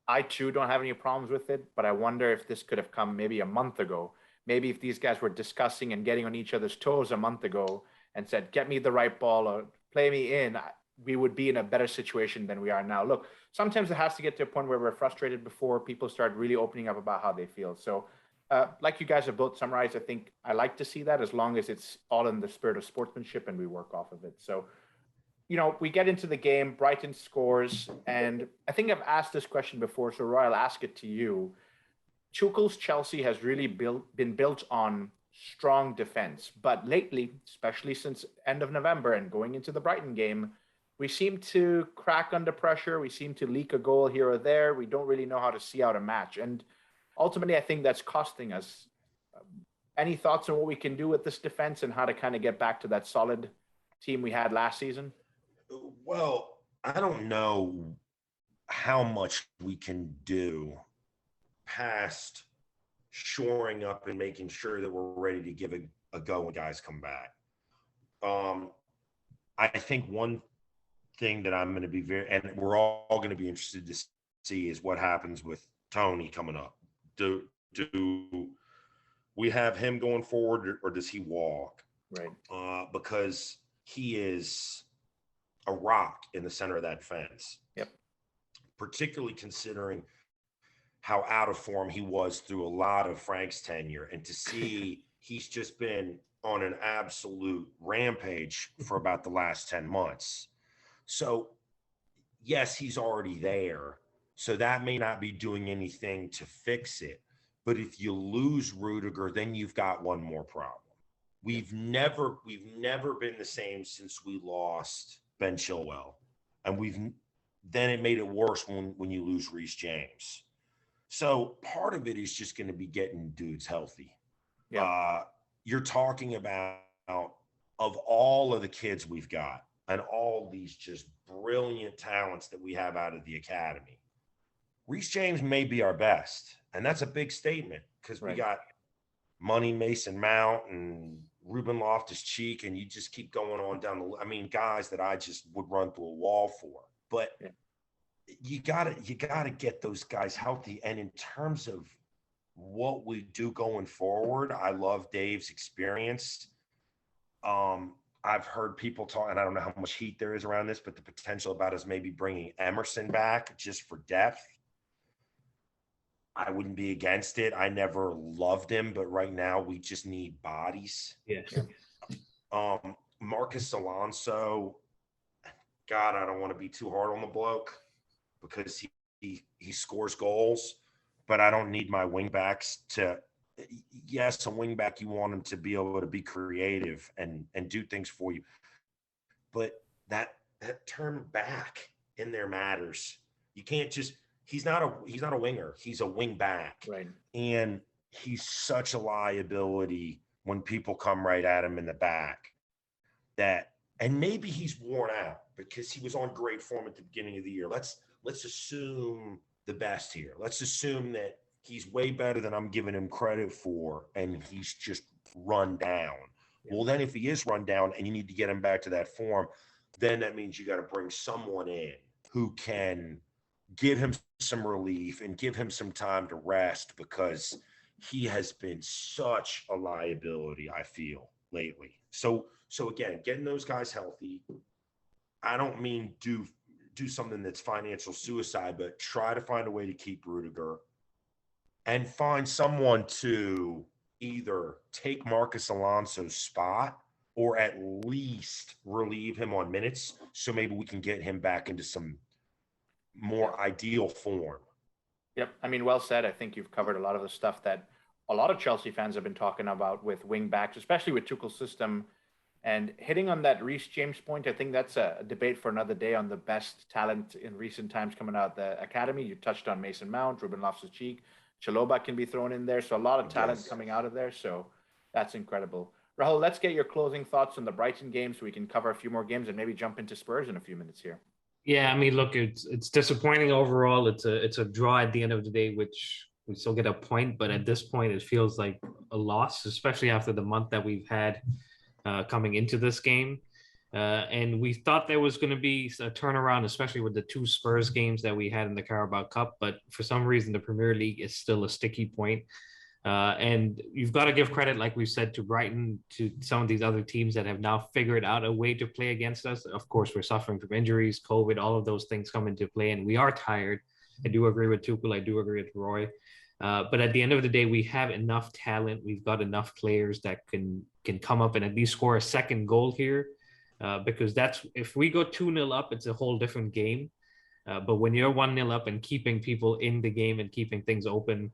I too don't have any problems with it, but I wonder if this could have come maybe a month ago. Maybe if these guys were discussing and getting on each other's toes a month ago and said, get me the right ball or play me in, we would be in a better situation than we are now. Look, sometimes it has to get to a point where we're frustrated before people start really opening up about how they feel. So like you guys have both summarized, I think I like to see that as long as it's all in the spirit of sportsmanship and we work off of it. So, we get into the game, Brighton scores, and I think I've asked this question before, so Roy, I'll ask it to you. Tuchel's Chelsea has really been built on strong defense, but lately, especially since end of November and going into the Brighton game, we seem to crack under pressure. We seem to leak a goal here or there. We don't really know how to see out a match. And ultimately, I think that's costing us. Any thoughts on what we can do with this defense and how to kind of get back to that solid team we had last season? Well, I don't know how much we can do past shoring up and making sure that we're ready to give a go when guys come back. I think one thing that I'm going to be and we're all going to be interested to see is what happens with Tony coming up. we have him going forward, or does he walk? Right. Because he is a rock in the center of that fence. Yep. Particularly considering how out of form he was through a lot of Frank's tenure, and to see he's just been on an absolute rampage for about the last 10 months. So yes, he's already there. So that may not be doing anything to fix it. But if you lose Rudiger, then you've got one more problem. We've never been the same since we lost Ben Chilwell. And then it made it worse when you lose Reece James. So part of it is just going to be getting dudes healthy. Yeah. You're talking about, of all of the kids we've got and all these just brilliant talents that we have out of the academy, Reece James may be our best. And that's a big statement, because we got Money Mason Mount and Ruben Loftus-Cheek, and you just keep going on down the, guys that I just would run through a wall for. But you gotta get those guys healthy. And in terms of what we do going forward, I love Dave's experience. I've heard people talk, and I don't know how much heat there is around this, but the potential about us maybe bringing Emerson back just for depth. I wouldn't be against it. I never loved him, but right now we just need bodies. Yeah. Marcus Alonso, God, I don't want to be too hard on the bloke because he scores goals, but I don't need my wingbacks to. Yes, a wingback, you want him to be able to be creative and do things for you, but that turn back in there matters. You can't just. He's not a winger. He's a wing back. Right. And he's such a liability when people come right at him in the back. And maybe he's worn out because he was on great form at the beginning of the year. Let's assume the best here. Let's assume that he's way better than I'm giving him credit for, and he's just run down. Yeah. Well, then if he is run down and you need to get him back to that form, then that means you got to bring someone in who can give him some relief and give him some time to rest, because he has been such a liability, I feel, lately. So again, getting those guys healthy, I don't mean do something that's financial suicide, but try to find a way to keep Rudiger and find someone to either take Marcus Alonso's spot or at least relieve him on minutes, so maybe we can get him back into some more ideal form. Yep. Well said. I think you've covered a lot of the stuff that a lot of Chelsea fans have been talking about with wing backs, especially with Tuchel's system. And hitting on that Reece James point, I think that's a debate for another day on the best talent in recent times coming out of the academy. You touched on Mason Mount, Ruben Loftus-Cheek, Chalobah can be thrown in there. So a lot of talent coming out of there. So that's incredible. Rahul, let's get your closing thoughts on the Brighton game so we can cover a few more games and maybe jump into Spurs in a few minutes here. Yeah, look, it's disappointing overall. It's a draw at the end of the day, which we still get a point, but at this point, it feels like a loss, especially after the month that we've had coming into this game. And we thought there was going to be a turnaround, especially with the two Spurs games that we had in the Carabao Cup. But for some reason, the Premier League is still a sticky point. And you've got to give credit, like we said, to Brighton, to some of these other teams that have now figured out a way to play against us. Of course, we're suffering from injuries, COVID, all of those things come into play, and we are tired. I do agree with Tuchel. I do agree with Roy. But at the end of the day, we have enough talent. We've got enough players that can come up and at least score a second goal here. Because if we go 2-0 up, it's a whole different game. But when you're 1-0 up and keeping people in the game and keeping things open,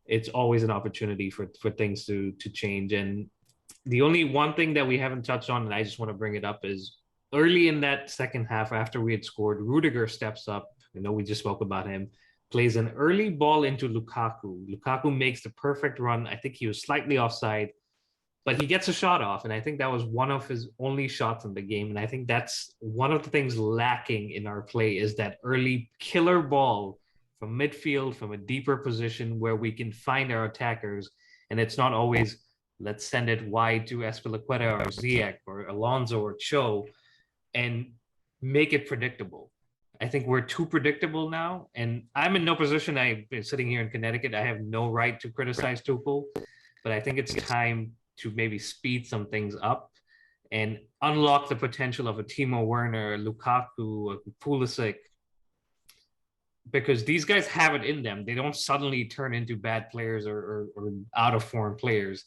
it's always an opportunity for things to change. And the only one thing that we haven't touched on, and I just want to bring it up, is early in that second half, after we had scored, Rudiger steps up. I know we just spoke about him, plays an early ball into Lukaku. Lukaku makes the perfect run. I think he was slightly offside, but he gets a shot off. And I think that was one of his only shots in the game. And I think that's one of the things lacking in our play, is that early killer ball from midfield, from a deeper position where we can find our attackers. And it's not always, let's send it wide to Azpilicueta or Ziyech or Alonso or Cho and make it predictable. I think we're too predictable now. And I'm in no position. I've been sitting here in Connecticut. I have no right to criticize Tuchel. but I think it's time to maybe speed some things up and unlock the potential of a Timo Werner, Lukaku, Pulisic, because these guys have it in them. They don't suddenly turn into bad players or out of form players.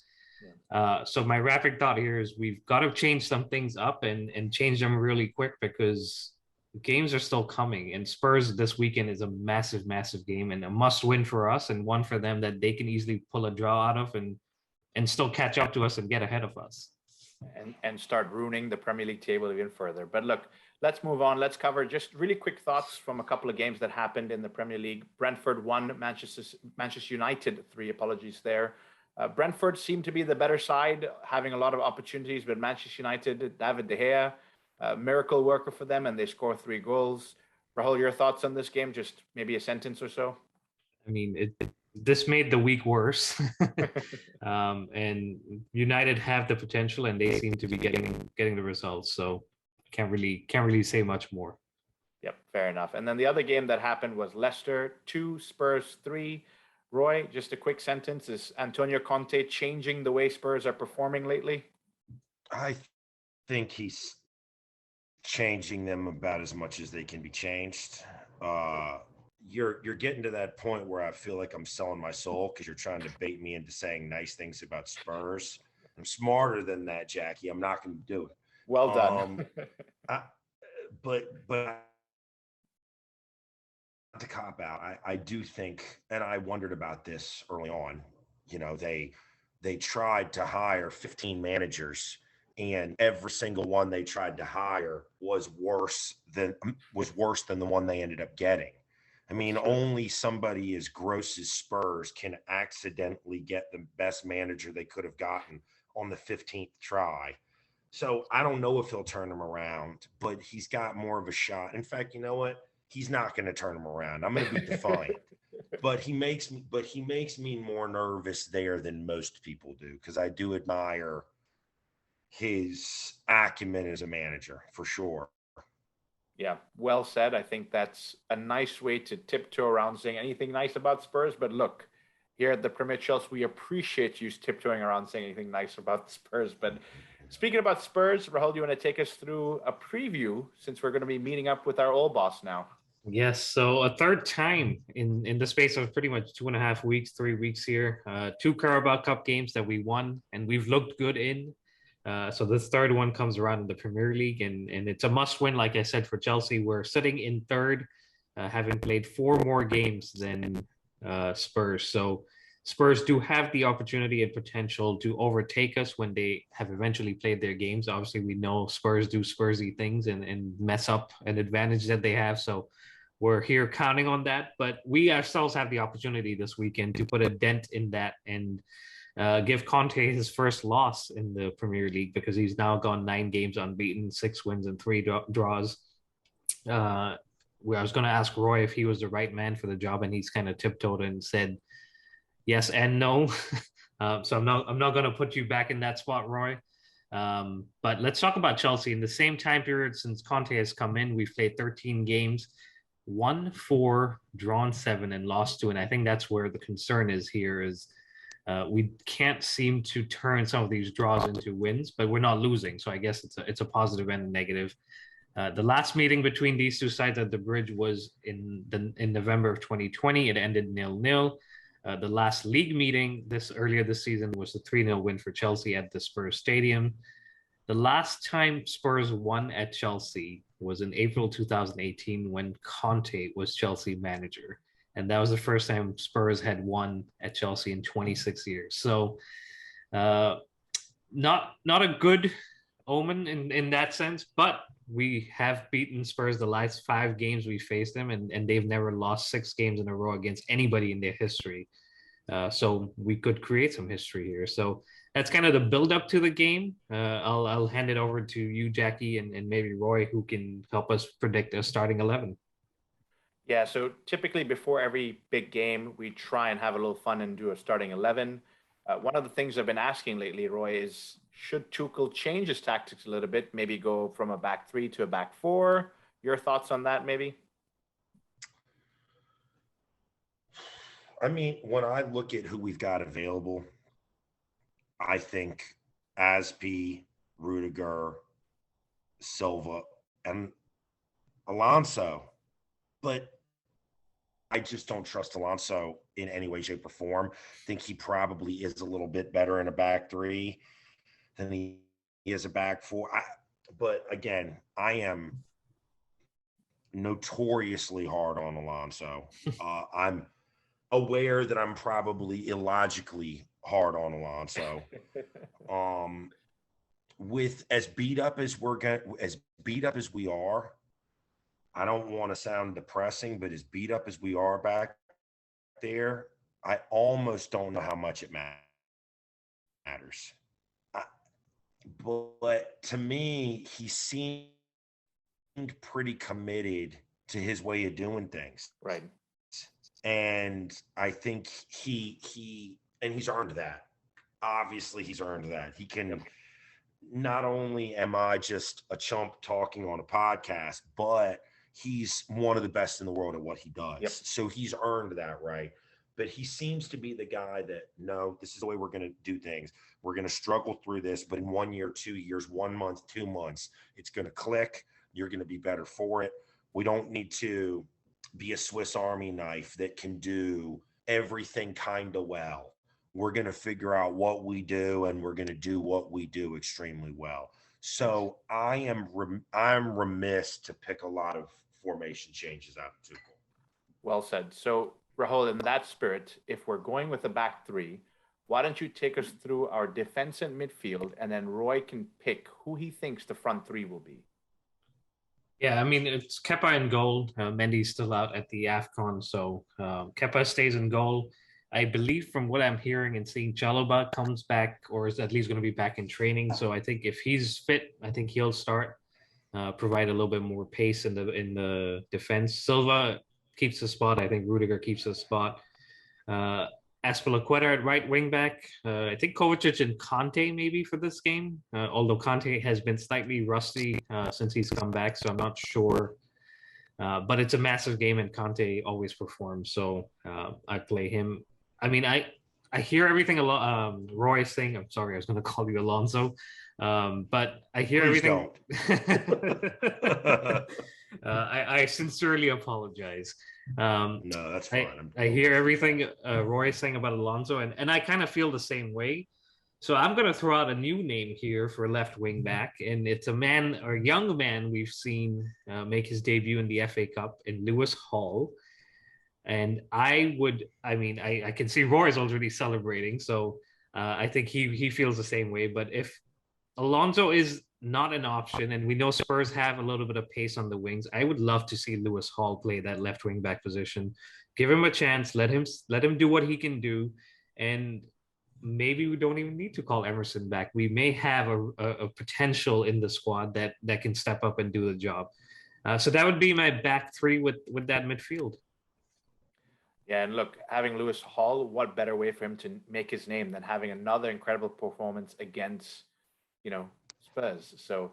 So my rapid thought here is we've got to change some things up and change them really quick, because games are still coming, and Spurs this weekend is a massive, massive game and a must win for us, and one for them that they can easily pull a draw out of and still catch up to us and get ahead of us. And start ruining the Premier League table even further. But look, let's move on. Let's cover just really quick thoughts from a couple of games that happened in the Premier League. Brentford 1, Manchester United 3, apologies there. Brentford seemed to be the better side, having a lot of opportunities, but Manchester United, David De Gea, miracle worker for them, and they score 3 goals. Rahul, your thoughts on this game? Just maybe a sentence or so. I mean, this made the week worse, and United have the potential, and they seem to be getting the results. So can't really say much more. Yep, fair enough. And then the other game that happened was Leicester 2, Spurs 3. Roy, just a quick sentence. Is Antonio Conte changing the way Spurs are performing lately? I think he's changing them about as much as they can be changed. You're getting to that point where I feel like I'm selling my soul because you're trying to bait me into saying nice things about Spurs. I'm smarter than that, Jackie. I'm not going to do it. Well done. But to cop out, I do think, and I wondered about this early on. You know, they tried to hire 15 managers, and every single one they tried to hire was worse than the one they ended up getting. I mean, only somebody as gross as Spurs can accidentally get the best manager they could have gotten on the 15th try. So I don't know if he'll turn them around, but he's got more of a shot. In fact, you know what? He's not going to turn them around. I'm going to be defiant. But he makes me more nervous there than most people do, because I do admire his acumen as a manager for sure. Yeah, well said. I think that's a nice way to tiptoe around saying anything nice about Spurs. But look, here at the Premier Chelsea, we appreciate you tiptoeing around saying anything nice about the Spurs. But speaking about Spurs, Rahul, do you want to take us through a preview, since we're going to be meeting up with our old boss now? Yes, so a third time in the space of pretty much 2.5 weeks, 3 weeks here. 2 Carabao Cup games that we won, and we've looked good in. So this third one comes around in the Premier League, and it's a must-win, like I said, for Chelsea. We're sitting in third, having played 4 more games than Spurs. So Spurs do have the opportunity and potential to overtake us when they have eventually played their games. Obviously, we know Spurs do Spursy things and mess up an advantage that they have. So we're here counting on that. But we ourselves have the opportunity this weekend to put a dent in that and give Conte his first loss in the Premier League, because he's now gone 9 games unbeaten, 6 wins and 3 draws. Where I was going to ask Roy if he was the right man for the job, and he's kind of tiptoed and said yes and no. So I'm not going to put you back in that spot, Roy. But let's talk about Chelsea. In the same time period since Conte has come in, we've played 13 games, won 4, drawn 7, and lost 2. And I think that's where the concern is here is we can't seem to turn some of these draws into wins, but we're not losing. So I guess it's a positive and a negative. The last meeting between these two sides at the Bridge was in November of 2020. It ended 0-0. The last league meeting earlier this season was a 3-0 win for Chelsea at the Spurs Stadium. The last time Spurs won at Chelsea was in April 2018 when Conte was Chelsea manager. And that was the first time Spurs had won at Chelsea in 26 years. So not a good omen in that sense, but we have beaten Spurs the last 5 games we faced them, and they've never lost 6 games in a row against anybody in their history. So we could create some history here. So that's kind of the build up to the game. I'll hand it over to you, Jackie, and maybe Roy, who can help us predict a starting 11. Yeah, so typically before every big game, we try and have a little fun and do a starting 11. One of the things I've been asking lately, Roy, is should Tuchel change his tactics a little bit, maybe go from a back 3 to a back 4? Your thoughts on that, maybe? I mean, when I look at who we've got available, I think Aspi, Rudiger, Silva, and Alonso. But I just don't trust Alonso in any way, shape, or form. I think he probably is a little bit better in a back three than he is a back four. But again, I am notoriously hard on Alonso. I'm aware that I'm probably illogically hard on Alonso. With as beat up as we are, I don't want to sound depressing, but as beat up as we are back there, I almost don't know how much it matters. But to me, he seemed pretty committed to his way of doing things. Right. And I think he's earned that. Obviously, he's earned that. He can. Not only am I just a chump talking on a podcast, but he's one of the best in the world at what he does. Yep. So he's earned that right. But he seems to be the guy that, no, this is the way we're going to do things. We're going to struggle through this, but in 1 year, 2 years, 1 month, 2 months, it's going to click. You're going to be better for it. We don't need to be a Swiss Army knife that can do everything kind of well. We're going to figure out what we do, and we're going to do what we do extremely well. So I'm remiss to pick a lot of formation changes out of Tuchel. Well said. So, Rahul, in that spirit, if we're going with a back three, why don't you take us through our defense and midfield, and then Roy can pick who he thinks the front three will be. Yeah, I mean, it's Kepa in goal. Mendy's still out at the AFCON, so Kepa stays in goal. I believe from what I'm hearing and seeing, Chalobah comes back, or is at least going to be back in training. So I think if he's fit, I think he'll start, provide a little bit more pace in the defense. Silva keeps the spot. I think Rudiger keeps the spot. Azpilicueta at right wing back. I think Kovacic and Conte maybe for this game, although Conte has been slightly rusty since he's come back, so I'm not sure. But it's a massive game, and Conte always performs, so I play him. I mean, I hear everything Roy is saying. I'm sorry, I was going to call you Alonso, but I hear Please everything. Don't. I sincerely apologize. No, that's fine. I hear everything Roy is saying about Alonso, and I kind of feel the same way. So I'm going to throw out a new name here for left wing back, and it's a man or young man we've seen make his debut in the FA Cup in Lewis Hall. And I can see Roy's already celebrating, so I think he feels the same way. But if Alonso is not an option, and we know Spurs have a little bit of pace on the wings, I would love to see Lewis Hall play that left wing back position. Give him a chance, let him do what he can do, and maybe we don't even need to call Emerson back. We may have a potential in the squad that can step up and do the job. So that would be my back three with that midfield. Yeah, and look, having Lewis Hall, what better way for him to make his name than having another incredible performance against, Spurs. So,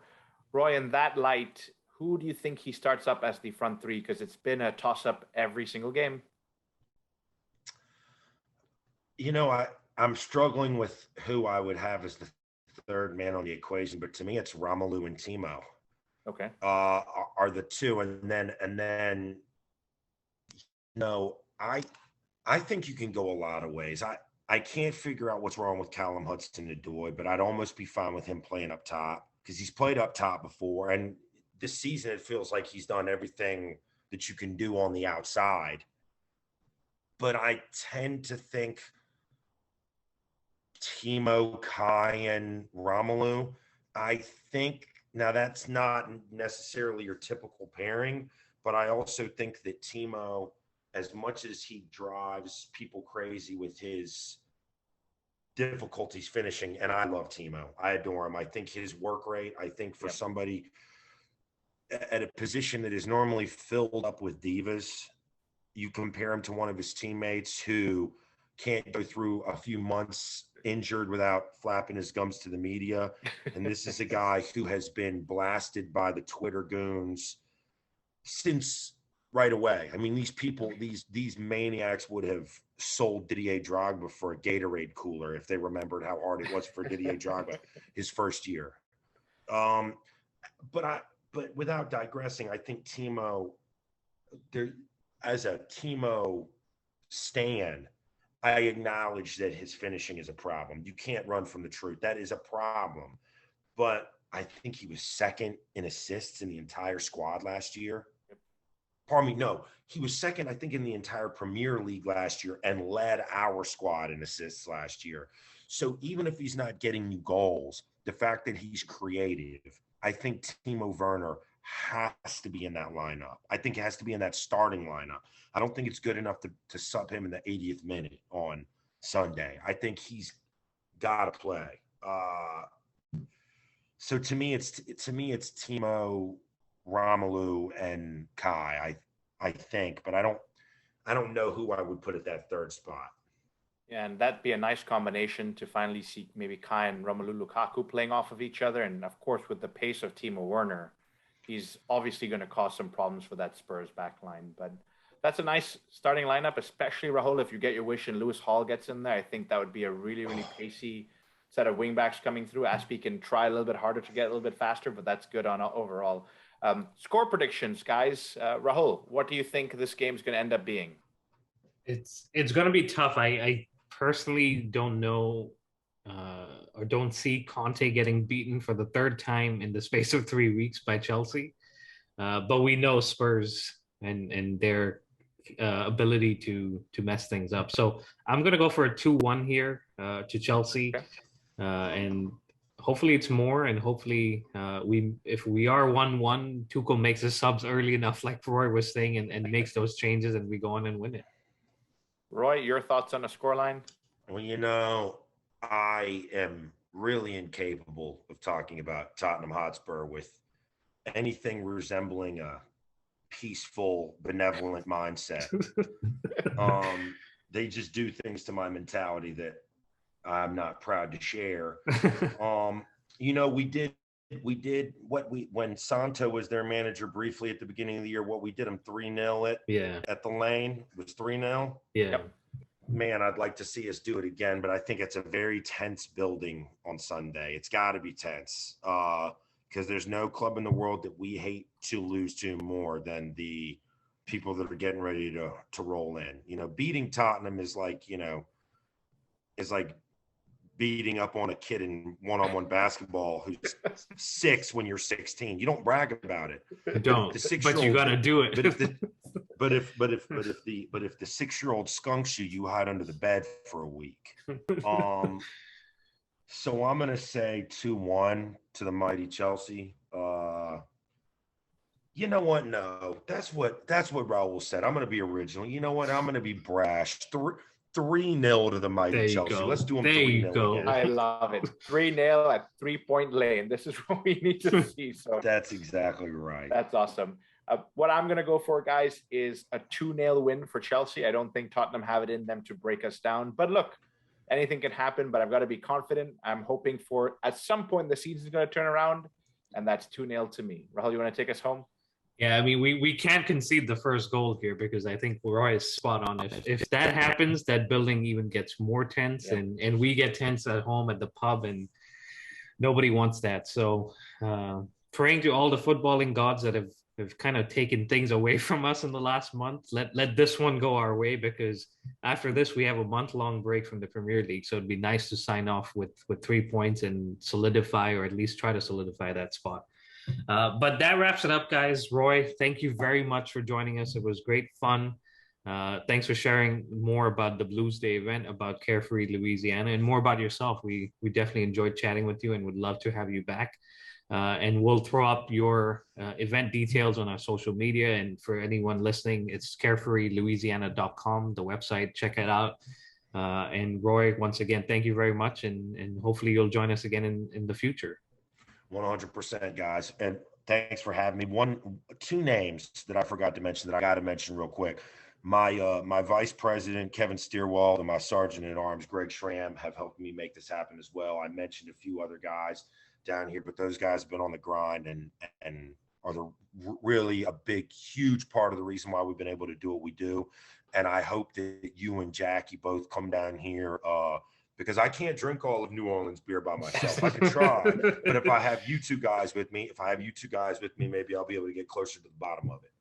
Roy, in that light, who do you think he starts up as the front three? Because it's been a toss-up every single game. I'm struggling with who I would have as the third man on the equation, but to me, it's Romelu and Timo. Okay. Are the two, and then I think you can go a lot of ways. I can't figure out what's wrong with Callum Hudson-Odoi, but I'd almost be fine with him playing up top because he's played up top before, and this season it feels like he's done everything that you can do on the outside. But I tend to think Timo, Kai, and Romelu, I think now that's not necessarily your typical pairing, but I also think that Timo, as much as he drives people crazy with his difficulties finishing, and I love Timo. I adore him. I think his work rate, I think for somebody at a position that is normally filled up with divas, you compare him to one of his teammates who can't go through a few months injured without flapping his gums to the media. And this is a guy who has been blasted by the Twitter goons since right away. I mean, these people, these maniacs would have sold Didier Drogba for a Gatorade cooler if they remembered how hard it was for Didier Drogba his first year. Um, but without digressing, I think Timo, there as a Timo stan, I acknowledge that his finishing is a problem. You can't run from the truth. That is a problem. But I think he was second in assists in the entire squad last year. Pardon me, no, he was second, I think, in the entire Premier League last year and led our squad in assists last year. So even if he's not getting you goals, the fact that he's creative, I think Timo Werner has to be in that lineup. I think it has to be in that starting lineup. I don't think it's good enough to sub him in the 80th minute on Sunday. I think he's got to play. So to me, it's Timo, Romelu, and Kai. I think, but I don't know who I would put at that third spot. Yeah, and that'd be a nice combination to finally see maybe Kai and Romelu Lukaku playing off of each other. And of course, with the pace of Timo Werner, he's obviously going to cause some problems for that Spurs back line. But that's a nice starting lineup, especially Rahul. If you get your wish and Lewis Hall gets in there, I think that would be a really, really pacey set of wingbacks coming through. Aspie can try a little bit harder to get a little bit faster, but that's good on overall. Score predictions, guys. Rahul, what do you think this game's going to end up being? It's going to be tough. I personally don't know or don't see Conte getting beaten for the third time in the space of 3 weeks by Chelsea. But we know Spurs and their ability to mess things up. So I'm going to go for a 2-1 here to Chelsea. Okay. And hopefully it's more, and hopefully if we are 1-1, Tuchel makes his subs early enough, like Roy was saying, and makes those changes, and we go on and win it. Roy, your thoughts on the scoreline? Well, I am really incapable of talking about Tottenham Hotspur with anything resembling a peaceful, benevolent mindset. They just do things to my mentality that I'm not proud to share. When Santo was their manager briefly at the beginning of the year, what we did him 3-0 at the Lane was 3-0. Yeah. Yep. Man, I'd like to see us do it again, but I think it's a very tense building on Sunday. It's got to be tense because there's no club in the world that we hate to lose to more than the people that are getting ready to roll in. Beating Tottenham is like beating up on a kid in one-on-one basketball who's 6 when you're 16. You don't brag about it. You don't, but you got to do it. But if the 6-year-old skunks you, you hide under the bed for a week. So I'm gonna say 2-1 to the mighty Chelsea. You know what? No, that's what Raul said. I'm gonna be original. You know what? I'm gonna be brash. 3-0 to the mighty Chelsea. Go. Let's do them 3-0 again. I love it. 3-0 at 3-point lane. This is what we need to see. So that's exactly right. That's awesome. What I'm going to go for, guys, is a 2-0 win for Chelsea. I don't think Tottenham have it in them to break us down. But look, anything can happen, but I've got to be confident. I'm hoping for at some point the season's going to turn around, and that's 2-0 to me. Rahul, you want to take us home? Yeah, I mean, we can't concede the first goal here because I think Roy is spot on. If that happens, that building even gets more tense, and we get tense at home at the pub, and nobody wants that. So praying to all the footballing gods that have kind of taken things away from us in the last month. Let this one go our way, because after this, we have a month-long break from the Premier League. So it'd be nice to sign off with 3 points and solidify, or at least try to solidify that spot. But that wraps it up, guys. Roy, thank you very much for joining us. It was great fun. Thanks for sharing more about the Blues Day event, about Carefree Louisiana, and more about yourself. We definitely enjoyed chatting with you and would love to have you back. And we'll throw up your event details on our social media. And for anyone listening, it's carefreelouisiana.com, the website. Check it out. And Roy, once again, thank you very much. And hopefully you'll join us again in the future. 100%, guys. And thanks for having me. 2 names that I forgot to mention that I got to mention real quick. My vice president, Kevin Steerwald, and my sergeant at arms, Greg Schramm, have helped me make this happen as well. I mentioned a few other guys down here, but those guys have been on the grind and are really a big, huge part of the reason why we've been able to do what we do. and I hope that you and Jackie both come down here because I can't drink all of New Orleans beer by myself. I could try, but if I have you two guys with me, maybe I'll be able to get closer to the bottom of it.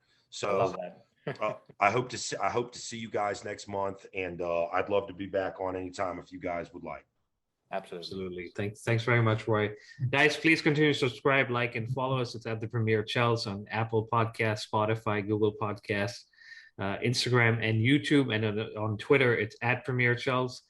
I love So that. I hope to see you guys next month, and I'd love to be back on anytime if you guys would like. Absolutely. Thanks very much, Roy. Guys, please continue to subscribe, like, and follow us. It's at the Premier Chels on Apple Podcasts, Spotify, Google Podcasts, Instagram, and YouTube. And on Twitter, it's at Premier Chels.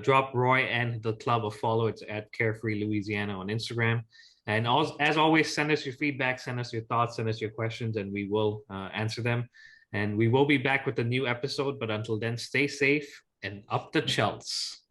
Drop Roy and the club a follow. It's at Carefree Louisiana on Instagram. And as always, send us your feedback, send us your thoughts, send us your questions, and we will answer them. And we will be back with a new episode. But until then, stay safe and up the Chels.